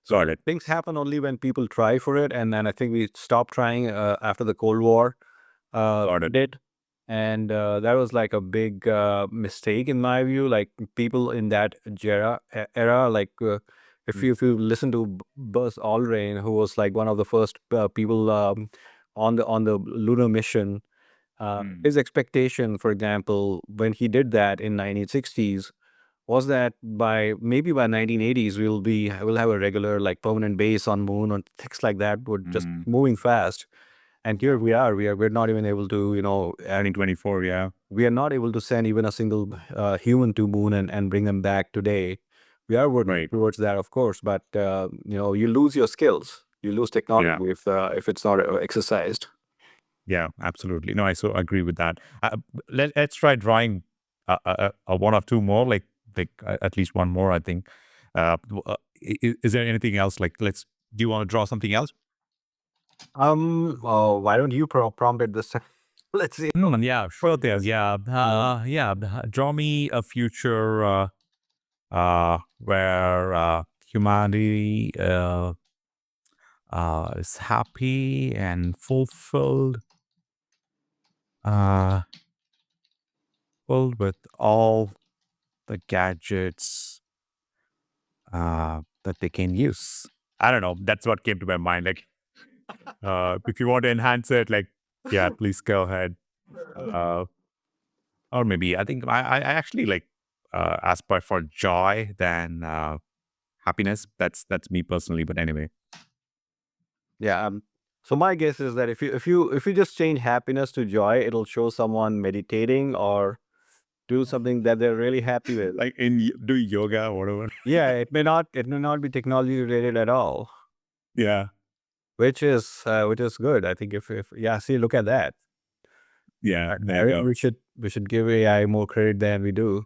So Got it. things happen only when people try for it, and then I think we stopped trying after the Cold War Got it. did, and that was like a big mistake in my view. Like people in that era, like if you listen to Buzz Aldrin, who was like one of the first people on the lunar mission, Mm, his expectation, for example, when he did that in 1960s, was that by 1980s we'll have a regular like permanent base on moon and things like that would just mm. moving fast. And here we're not even able to, 2024. Yeah. we are not able to send even a single human to moon and bring them back today. We are working Right. towards that, of course, but you lose your skills, you lose Yeah. technology if it's not exercised. Yeah. Absolutely. No, I so agree with that. Let's try drawing one or two more, like at least one more. I think. Is there anything else? Like, let's. Do you want to draw something else? Why don't you prompt it this time? Let's see. No, yeah, sure thing. Yeah, yeah. Draw me a future where humanity is happy and fulfilled, uh, filled with all the gadgets that they can use. I don't know. That's what came to my mind. Like, if you want to enhance it, like, yeah, please go ahead. Uh, or maybe I think I actually like aspire for joy than happiness. That's me personally. But anyway, Yeah. So my guess is that if you just change happiness to joy, it'll show someone meditating or do something that they're really happy with. like do yoga or whatever. Yeah, it may not be technology related at all, Yeah, which is good. I think if yeah, see, look at that. yeah. There you I go. we should give AI more credit than we do.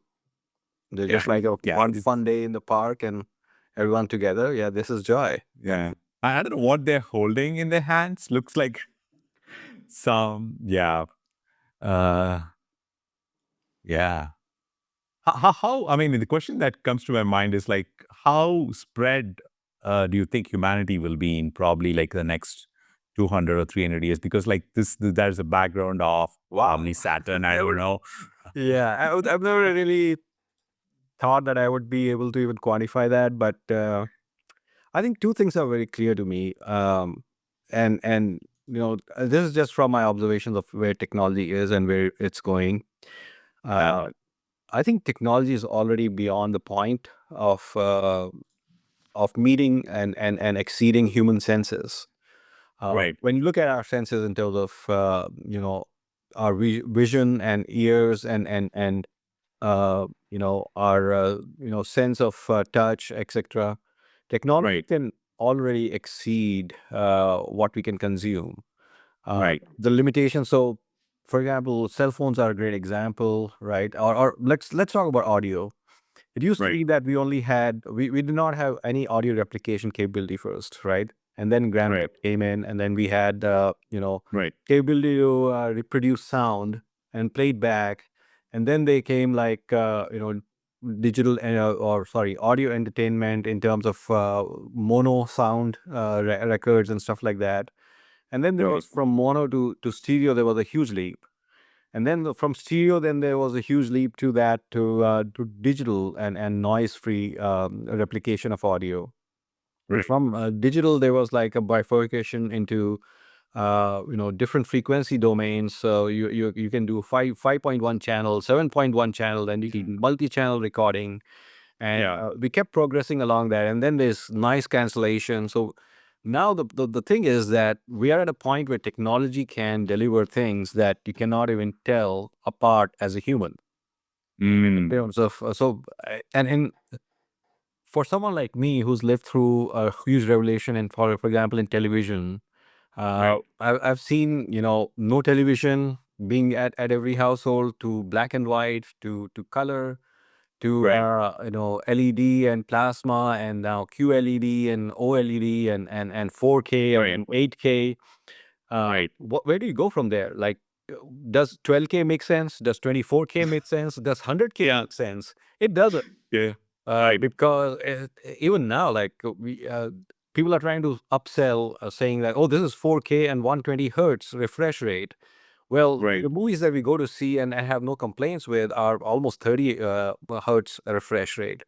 They're Yeah, just like a yeah, one fun day in the park and everyone together. Yeah, this is joy. yeah. I don't know what they're holding in their hands. Looks like some. Yeah. Uh. Yeah. How, I mean, the question that comes to my mind is like, how spread do you think humanity will be in probably like the next 200 or 300 years? Because like there's a background of probably Saturn, I don't know. Yeah, I've never really thought that I would be able to even quantify that, but I think two things are very clear to me. and this is just from my observations of where technology is and where it's going. Uh, I think technology is already beyond the point of meeting and exceeding human senses. Right. When you look at our senses in terms of our vision and ears and our sense of touch, etc., technology Right. can already exceed what we can consume. Right. The limitations. So, for example, cell phones are a great example, right? Or let's talk about audio. It used to Right. be that we did not have any audio replication capability first, right? And then Right. Grandpa came in, and then we had Right. capability to reproduce sound and play it back, and then they came like digital or sorry, audio entertainment in terms of mono sound records and stuff like that. And then there Right. was from mono to stereo, there was a huge leap. And then from stereo, then there was a huge leap to that to digital and noise free replication of audio. Right. From digital, there was like a bifurcation into different frequency domains. So you can do 5.1 channel, 7.1 channel, then you can multi-channel recording, and Yeah. we kept progressing along that. And then there's noise cancellation. So now the thing is that we are at a point where technology can deliver things that you cannot even tell apart as a human. In terms of and for someone like me who's lived through a huge revolution, and for example in television, Right. I've seen no television being at every household, to black and white, to color, to Right. LED and plasma, and now QLED and OLED and 4K Right. and 8K. Right. Where do you go from there? Like, does 12K make sense? Does 24K make sense? Does 100K Yeah. make sense? It doesn't. Yeah. Right. Because even now, like people are trying to upsell, saying that, oh, this is 4K and 120 hertz refresh rate. Well, Right. the movies that we go to see and have no complaints with are almost 30 hertz refresh rate.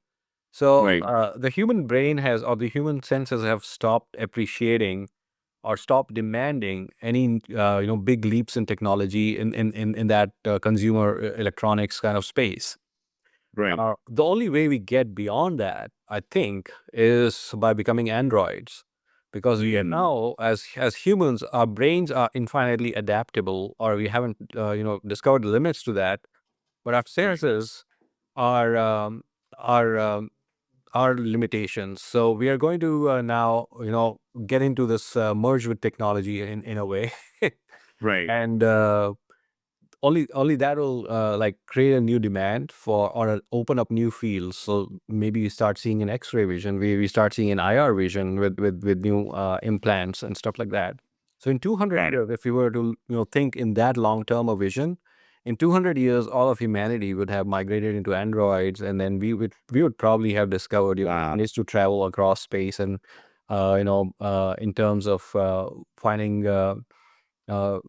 So Right. the human brain has, or the human senses have stopped appreciating or stopped demanding any big leaps in technology in that consumer electronics kind of space. Right. The only way we get beyond that, I think, is by becoming androids. Because we are now, as humans, our brains are infinitely adaptable, or we haven't, discovered the limits to that. But our Right. senses are are um, are limitations. So we are going to now, get into this merge with technology in a way, Right. and only that will like create a new demand for, or open up new fields. So maybe we start seeing an X-ray vision, we start seeing an IR vision with new implants and stuff like that. So in 200 Got it. years, if we were to think in that long term of vision, in 200 years, all of humanity would have migrated into androids, and then we would probably have discovered Wow. ways to travel across space, and in terms of finding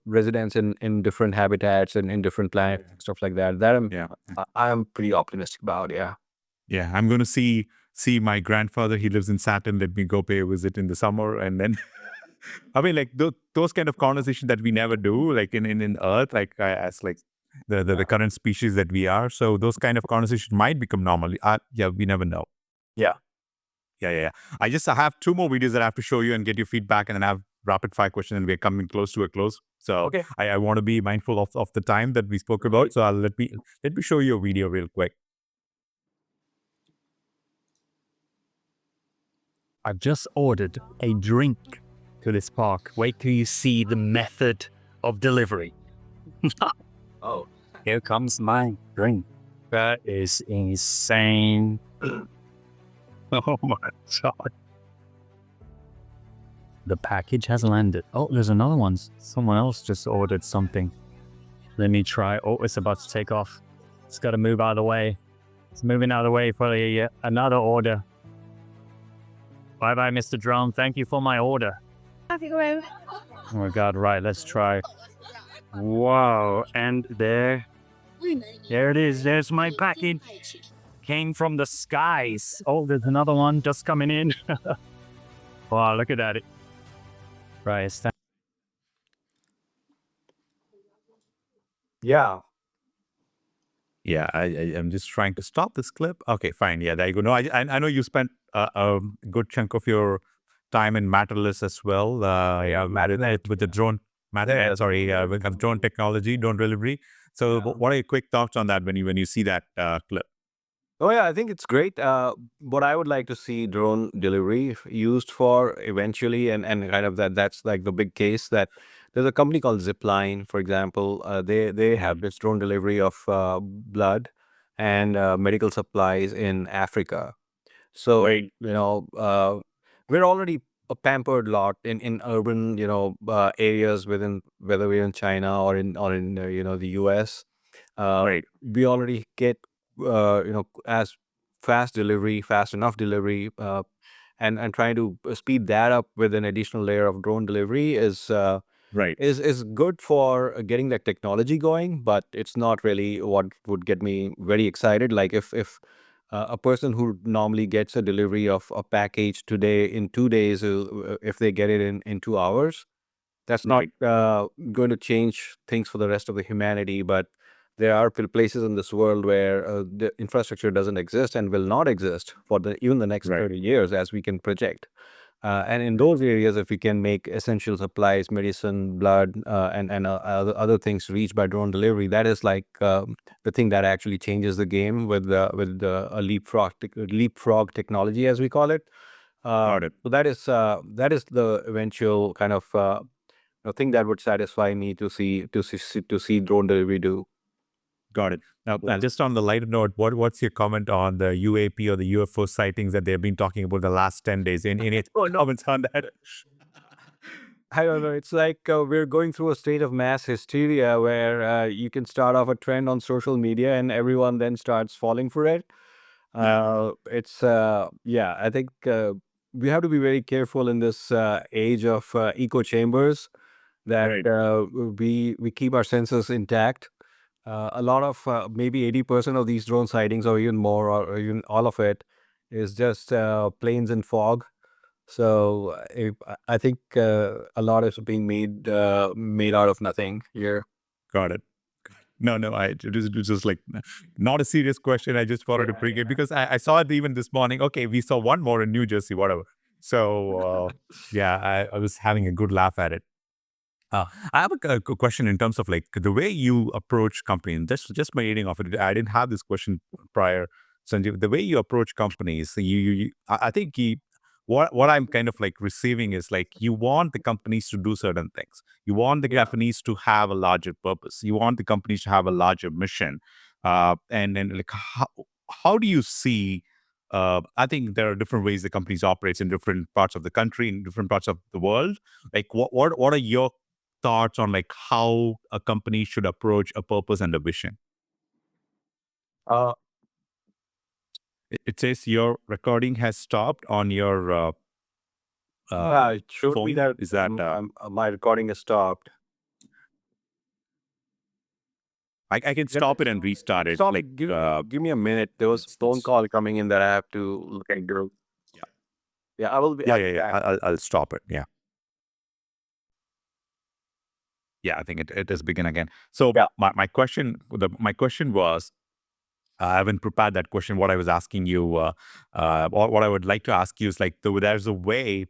residents in different habitats and in different planets and stuff like that. That Yeah. I'm pretty optimistic about. Yeah. Yeah. I'm going to see my grandfather. He lives in Saturn. Let me go pay a visit in the summer, and then I mean, like those kind of conversations that we never do, like in Earth, like as like the current species that we are. So those kind of conversations might become normal. Yeah, we never know. Yeah. Yeah. I have two more videos that I have to show you and get your feedback, and then I have rapid fire question, and we're coming close to a close. So Okay. I want to be mindful of the time that we spoke about. So let me show you a video real quick. I've just ordered a drink to this park. Wait till you see the method of delivery. Oh, here comes my drink. That is insane. Oh my God. The package has landed. Oh, there's another one. Someone else just ordered something. Let me try. Oh, it's about to take off. It's got to move out of the way. It's moving out of the way for another order. Bye-bye, Mr. Drone. Thank you for my order. Oh my God, right, let's try. Wow, and there it is. There's my package. Came from the skies. Oh, there's another one just coming in. Wow, look at that. Right, it's time Yeah. Yeah, I'm just trying to stop this clip. Okay, fine. Yeah, there you go. No, I know you spent a good chunk of your time in matterless as well. Yeah, with the drone matter. Sorry, with the drone technology, drone delivery. So, what are your quick thoughts on that when you see that clip? Oh yeah, I think it's great. What I would like to see drone delivery used for eventually, and kind of that's like the big case that there's a company called Zipline, for example. They have this drone delivery of blood and medical supplies in Africa. So Right. we're already a pampered lot in urban areas within, whether we're in China or in the US. Right. We already get as fast enough delivery, and trying to speed that up with an additional layer of drone delivery Right. is good for getting that technology going, but it's not really what would get me very excited. Like if a person who normally gets a delivery of a package today in 2 days, if they get it in 2 hours, that's not Right. going to change things for the rest of the humanity. But there are places in this world where the infrastructure doesn't exist and will not exist for even the next Right. 30 years, as we can project. And in those areas, if we can make essential supplies, medicine, blood, and other things reached by drone delivery, that is like the thing that actually changes the game with a leapfrog technology, as we call it. Got it. So that is the eventual kind of thing that would satisfy me to see drone delivery do. Got it. Now, Yeah. just on the lighter note, what's your comment on the UAP or the UFO sightings that they've been talking about the last 10 days? Any comments on that? I don't know. It's like we're going through a state of mass hysteria where you can start off a trend on social media and everyone then starts falling for it. Yeah, I think we have to be very careful in this age of echo chambers that Right. we keep our senses intact. A lot of maybe 80% of these drone sightings, or even more, or even all of it, is just planes and fog. So I think a lot is being made out of nothing here. Got it. No, no, it was just like not a serious question. I just wanted to bring it because I saw it even this morning. Okay, we saw one more in New Jersey, whatever. So, yeah, I was having a good laugh at it. I have a question in terms of like the way you approach companies. Just my reading of it. I didn't have this question prior, Sanjeev. The way you approach companies, I think what I'm kind of like receiving is like you want the companies to do certain things. You want the companies to have a larger purpose. You want the companies to have a larger mission. And then like how do you see? I think there are different ways the companies operates in different parts of the country, in different parts of the world. Like what are your thoughts on like how a company should approach a purpose and a vision? Uh, It says your recording has stopped on your it showed me phone. that Is that my recording is stopped. I can Can I stop it and restart it? stop? Like Give me a minute. There was a phone call coming in that I have to look at. yeah, Yeah, I will be. yeah, I'll yeah, be yeah. back. I'll stop it. Yeah, yeah. I think it is begin again. So Yeah. my question was I haven't prepared that question. What I was asking you, what I would like to ask you is like, there's a way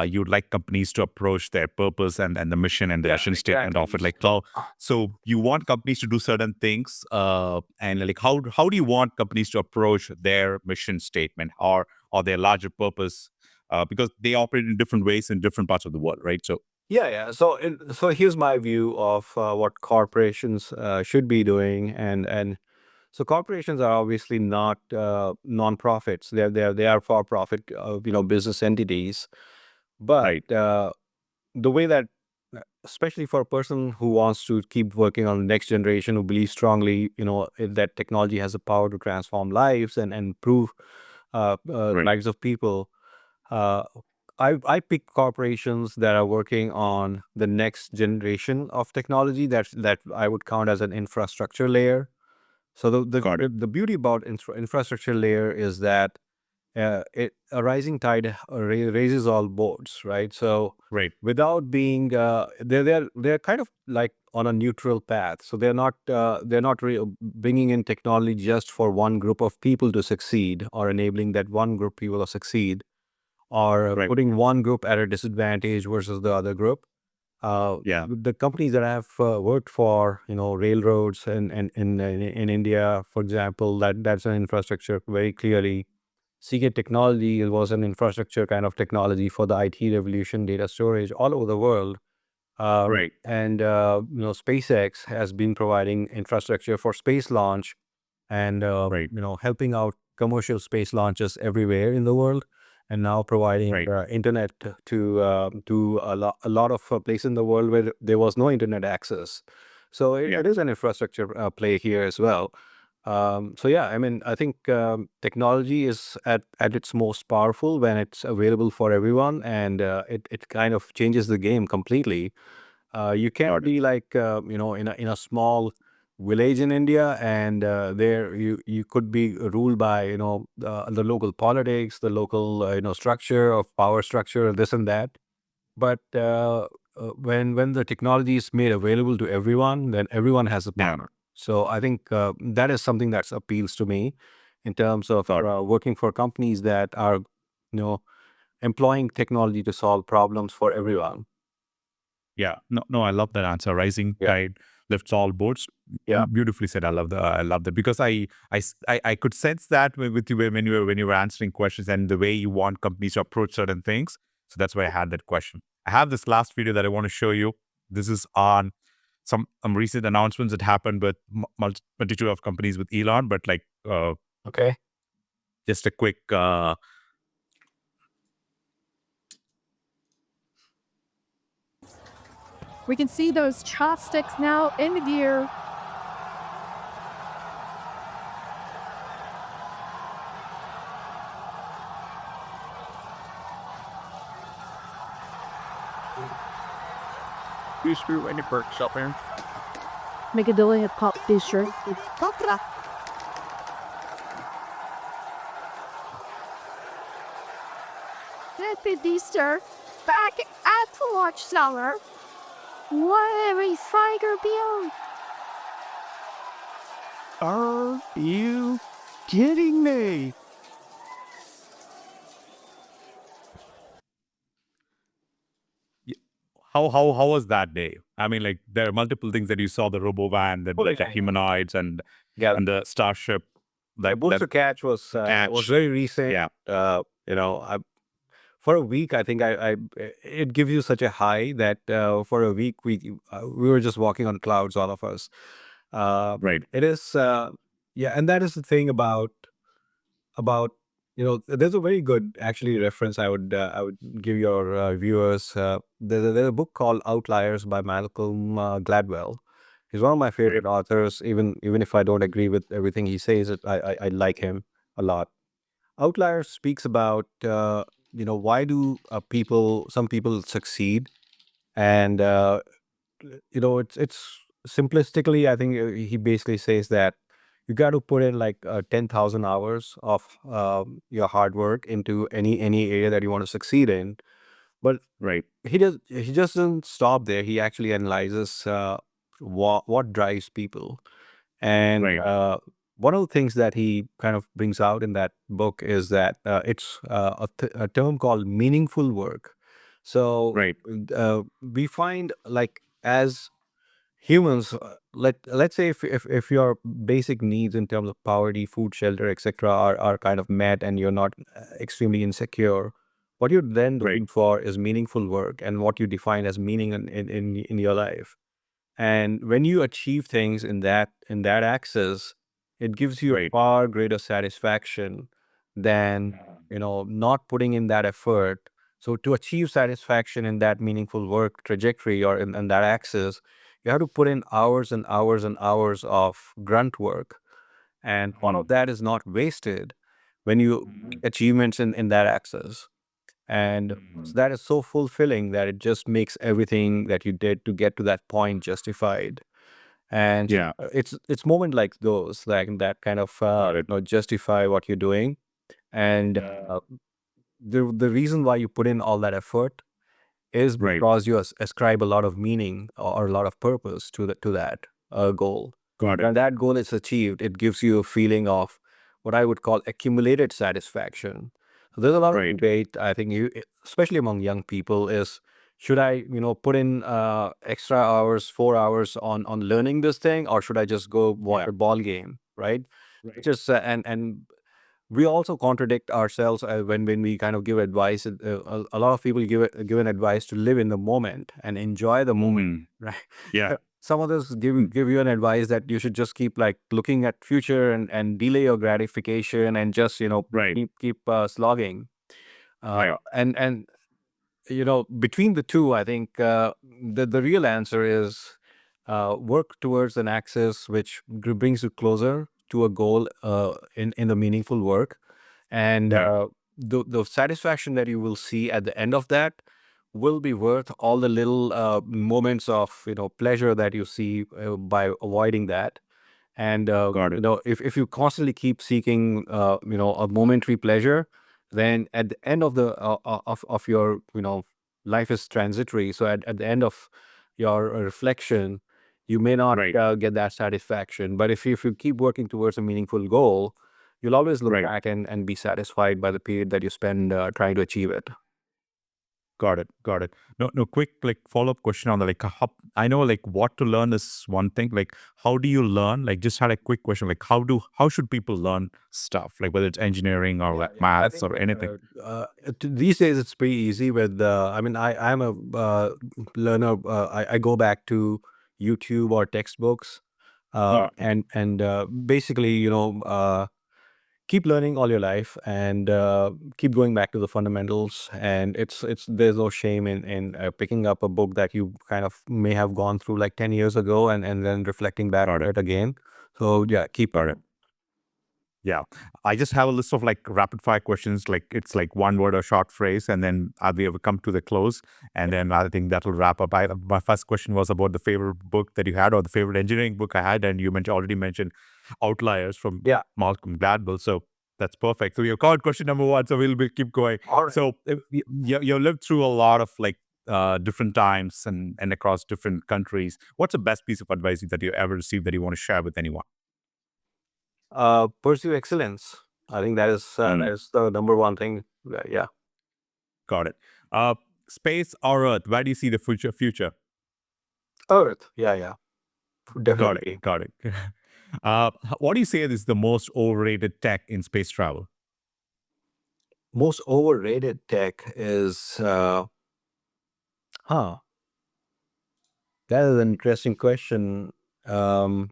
you'd like companies to approach their purpose and the mission and the mission statement of it. Like, so you want companies to do certain things, and like, how do you want companies to approach their mission statement or their larger purpose? Because they operate in different ways in different parts of the world, right? So, Yeah. So here's my view of what corporations should be doing, and so corporations are obviously not non-profits. They are for-profit, business entities. But right, the way that, especially for a person who wants to keep working on the next generation, who believes strongly, that technology has the power to transform lives and improve right, lives of people. Uh, I pick corporations that are working on the next generation of technology that I would count as an infrastructure layer. So got it, the beauty about infrastructure layer is that a rising tide raises all boats, right? So right, without being they're kind of like on a neutral path. So they're not bringing in technology just for one group of people to succeed, or enabling that one group of people to succeed, or Right. putting one group at a disadvantage versus the other group. Yeah. The companies that I've worked for, railroads in India, for example, that's an infrastructure very clearly. Seagate Technology was an infrastructure kind of technology for the IT revolution, data storage all over the world. Right. And SpaceX has been providing infrastructure for space launch, and Right. helping out commercial space launches everywhere in the world, and now providing Right. internet to a lot of places in the world where there was no internet access. So it, Yeah. it is an infrastructure play here as well. So yeah, I mean, I think technology is at its most powerful when it's available for everyone, and it kind of changes the game completely. You can't Got it. be like in a small village in India, and there you could be ruled by the local politics, the local structure of power structure, this and that. But when the technology is made available to everyone, then everyone has the Yeah. power. So I think that is something that appeals to me in terms of Got it. working for companies that are employing technology to solve problems for everyone. Yeah. No, I love that answer. Rising Yeah. tide lifts all boats. Yeah. Beautifully said. I love that because I could sense that with you when you were answering questions and the way you want companies to approach certain things. So that's why I had that question. I have this last video that I want to show you. This is on some recent announcements that happened with multitude of companies with Elon, but like Okay. just a quick We can see those chopsticks now in the gear. You screw any perks up here. Megadilly had pop t-shirt. Happy Easter. Back at the Watchtower. What every Figer beyond. Are you kidding me? how was that day? I mean, like there are multiple things that you saw: the robo van, the humanoids, and Yeah. the starship. The That booster catch was catch. very recent. Yeah. For a week, I think it gives you such a high that for a week we were just walking on clouds, all of us. Right. It is, yeah, and that is the thing about there's a very good actually reference I would give your viewers. There's a book called Outliers by Malcolm Gladwell. He's one of my favorite authors. Even if I don't agree with everything he says, I like him a lot. Outliers speaks about why do some people succeed, and it's simplistically, I think he basically says that you got to put in like 10,000 hours of your hard work into any area that you want to succeed in. But Right. he just doesn't stop there. He actually analyzes what drives people. And Right. one of the things that he kind of brings out in that book is that it's a term called meaningful work. So Right. we find, like, as humans, let's say if your basic needs in terms of poverty, food, shelter, etc., are kind of met, and you're not extremely insecure, what you're then Right. looking for is meaningful work, and what you define as meaning in your life. And when you achieve things in that axis, it gives you a Right. far greater satisfaction than not putting in that effort. So to achieve satisfaction in that meaningful work trajectory, or in that axis, you have to put in hours and hours and hours of grunt work. And all of that is not wasted when you make achievements in that axis. And that is so fulfilling that it just makes everything that you did to get to that point justified. And Yeah. it's moment like those, like that kind of Got it. justify what you're doing. And the reason why you put in all that effort is Right. because you ascribe a lot of meaning or a lot of purpose to that goal. Got it. When that goal is achieved, it gives you a feeling of what I would call accumulated satisfaction. So there's a lot of Right. debate, I think, especially among young people, is should I, put in extra hours, 4 hours on learning this thing, or should I just go watch a ball game, right? Right. Just and we also contradict ourselves when we kind of give advice. A lot of people given advice to live in the moment and enjoy the moment, right? Yeah. Some others give you an advice that you should just keep like looking at future and delay your gratification and just Right. keep slogging. Right. And between the two, I think the real answer is work towards an axis which brings you closer to a goal in the meaningful work, and Yeah. the satisfaction that you will see at the end of that will be worth all the little moments of pleasure that you see by avoiding that. And Got it. if you constantly keep seeking a momentary pleasure, then at the end of the of your life is transitory. So at the end of your reflection, you may not Right. get that satisfaction. But if you keep working towards a meaningful goal, you'll always look Right. back and be satisfied by the period that you spend trying to achieve it. Got it. Got it. No, quick like follow-up question on the like how, I know like what to learn is one thing. Like how do you learn? Like just had a quick question. Like how should people learn stuff? Like whether it's engineering or like I maths think or anything. these days it's pretty easy with I mean I'm a learner. I go back to YouTube or textbooks, and basically keep learning all your life and keep going back to the fundamentals. And it's there's no shame in picking up a book that you kind of may have gone through like 10 years ago and then reflecting back Got on it. it again. So yeah, keep Got it. Yeah. I just have a list of like rapid fire questions. Like it's like one word or short phrase, and then we have come to the close. And then I think that'll wrap up. My first question was about the favorite book that you had or the favorite engineering book I had. And you already mentioned Outliers from Yeah. Malcolm Gladwell. So that's perfect. So you've covered question number one. So we'll keep going. All right. So you lived through a lot of like different times and across different countries. What's the best piece of advice that you ever received that you want to share with anyone? Pursue excellence. I think that is the number one thing. Yeah. Got it. Space or Earth? Where do you see the future? Earth. Yeah. Got it. Definitely. Got it. What do you say is the most overrated tech in space travel? Most overrated tech is huh. That is an interesting question. Um,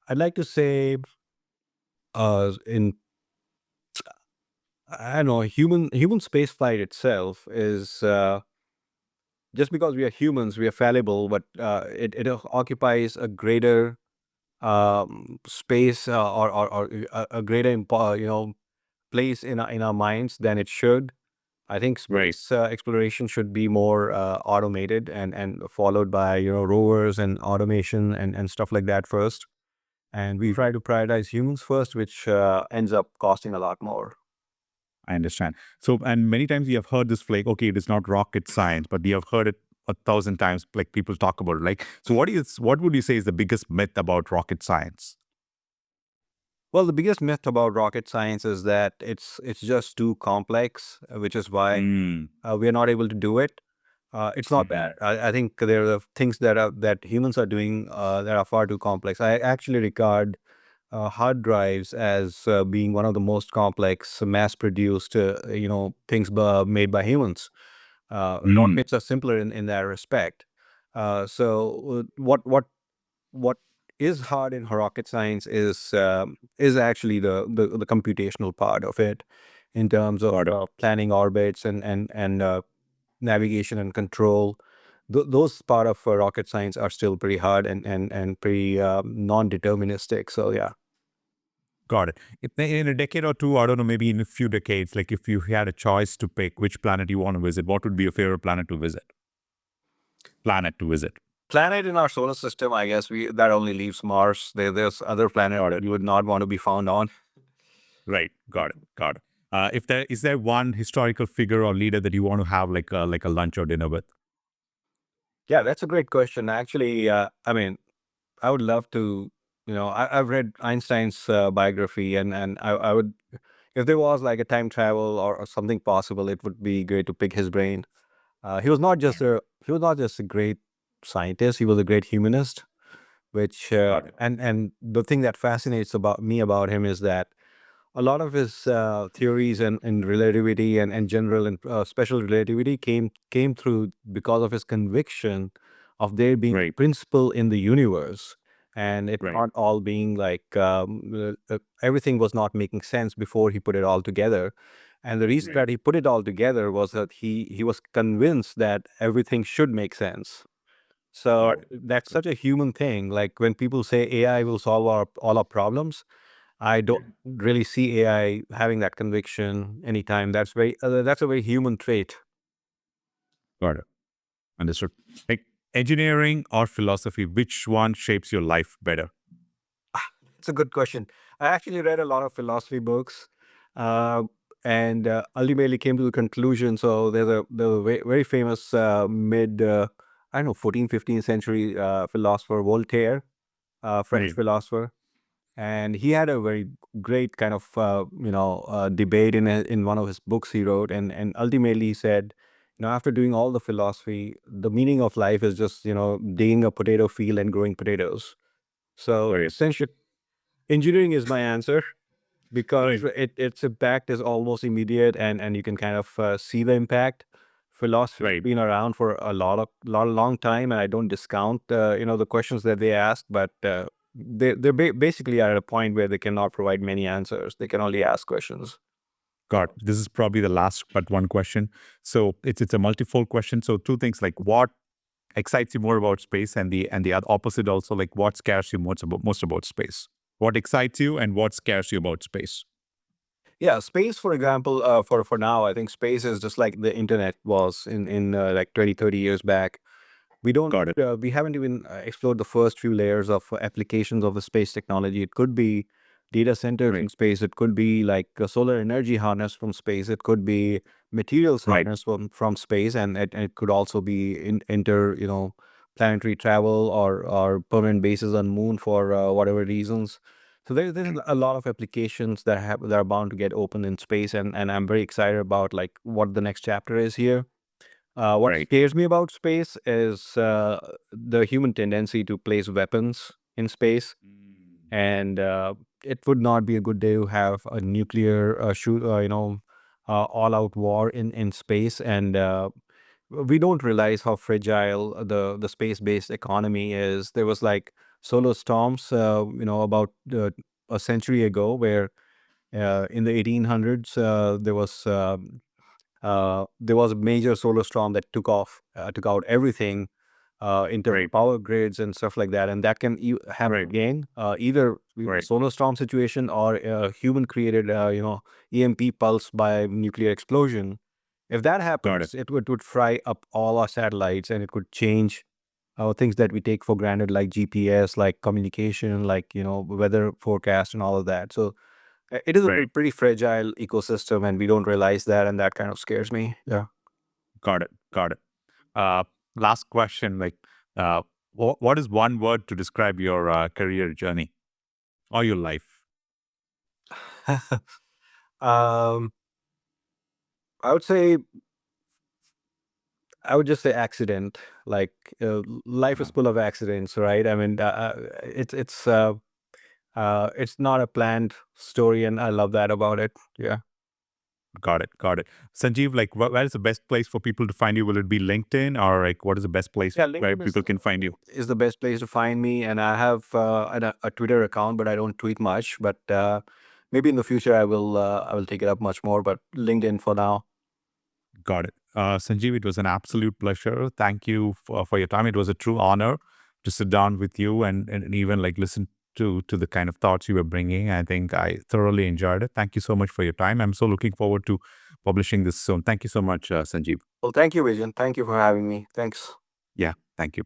I'd like to say in I don't know, human space flight itself is just because we are humans, we are fallible, but it occupies a greater space or a greater place in our minds than it should. I think Right. space exploration should be more automated and followed by rovers and automation and stuff like that first. And we try to prioritize humans first, which ends up costing a lot more. I understand. So, and many times we have heard this like, okay, it is not rocket science, but we have heard it 1,000 times. Like people talk about it. Like, so what would you say is the biggest myth about rocket science? Well, the biggest myth about rocket science is that it's just too complex, which is why we are not able to do it. It's not bad. I think there are things that humans are doing that are far too complex. I actually regard hard drives as being one of the most complex, mass-produced, things made by humans. Rockets are simpler in that respect. So what is hard in rocket science is actually the computational part of it, in terms of planning orbits and navigation and control. Those part of rocket science are still pretty hard and pretty non-deterministic. So yeah. Got it. In a decade or two, I don't know, maybe in a few decades, like if you had a choice to pick which planet you want to visit, what would be your favorite planet to visit? Planet in our solar system, I guess that only leaves Mars. There's other planets you would not want to be found on. Right. Got it. If there is there one historical figure or leader that you want to have like a lunch or dinner with? Yeah, that's a great question. Actually, I mean, I would love to, I've read Einstein's biography, and I would, if there was like a time travel or something possible, it would be great to pick his brain. He was not just a great scientist; he was a great humanist. Which and the thing that fascinates about him is that a lot of his theories and relativity and general and special relativity came through because of his conviction of there being a principle in the universe, and it not all being like everything was not making sense before he put it all together. And the reason that he put it all together was that he was convinced that everything should make sense. So that's such a human thing. Like when people say AI will solve all our problems, I don't really see AI having that conviction anytime. That's a very human trait. Got it. Understood. Like engineering or philosophy, which one shapes your life better? It's a good question. I actually read a lot of philosophy books, uh, and ultimately came to the conclusion. So there's a very famous mid I don't know 14th 15th century philosopher Voltaire, French philosopher. And he had a very great kind of debate in one of his books he wrote, and ultimately he said, after doing all the philosophy, the meaning of life is just digging a potato field and growing potatoes. So essentially, engineering is my answer because its impact is almost immediate, and you can kind of see the impact. Philosophy has been around for a long time, and I don't discount the questions that they ask, but they basically are at a point where they cannot provide many answers. They can only ask questions. God, this is probably the last but one question. So it's a multifold question. So two things, like what excites you more about space, and the other opposite also, like what scares you most about space? What excites you and what scares you about space? Yeah, space, for example, for now, I think space is just like the internet was in like 20, 30 years back. Got it. We haven't even explored the first few layers of applications of the space technology. It could be data centers in space. It could be like a solar energy harness from space. It could be materials harness from space, and it could also be planetary travel or permanent bases on moon for whatever reasons. So there's a lot of applications that are bound to get open in space, and I'm very excited about like what the next chapter is here. What scares me about space is the human tendency to place weapons in space, and it would not be a good day to have a nuclear all-out war in space. And we don't realize how fragile the space-based economy is. There was like solar storms, about a century ago, where in the 1800s there was a major solar storm that took out everything in terms of power grids and stuff like that, and that can happen again, either solar storm situation or human created, EMP pulse by nuclear explosion. If that happens, it would fry up all our satellites, and it could change things that we take for granted, like GPS, like communication, like weather forecast, and all of that. So it is a pretty fragile ecosystem, and we don't realize that, and that kind of scares me. Yeah. Got it. Got it. Uh, Last question, like what is one word to describe your career journey or your life? um, I would say I would just say accident. Like life is full of accidents, right? I mean, it's not a planned story, and I love that about it. Yeah. Got it. Got it. Sanjeev, like where is the best place for people to find you? Will it be LinkedIn, or like what is the best place Yeah, where LinkedIn people can find you? is the best place to find me, and I have a Twitter account, but I don't tweet much. But maybe in the future I will take it up much more. But LinkedIn for now. Got it. Sanjeev, it was an absolute pleasure. Thank you for your time. It was a true honor to sit down with you and even like listen to the kind of thoughts you were bringing. I think I thoroughly enjoyed it. Thank you so much for your time. I'm so looking forward to publishing this soon. Thank you so much, Sanjeev. Well, thank you, Vijayan. Thank you for having me. Thanks. Yeah, thank you.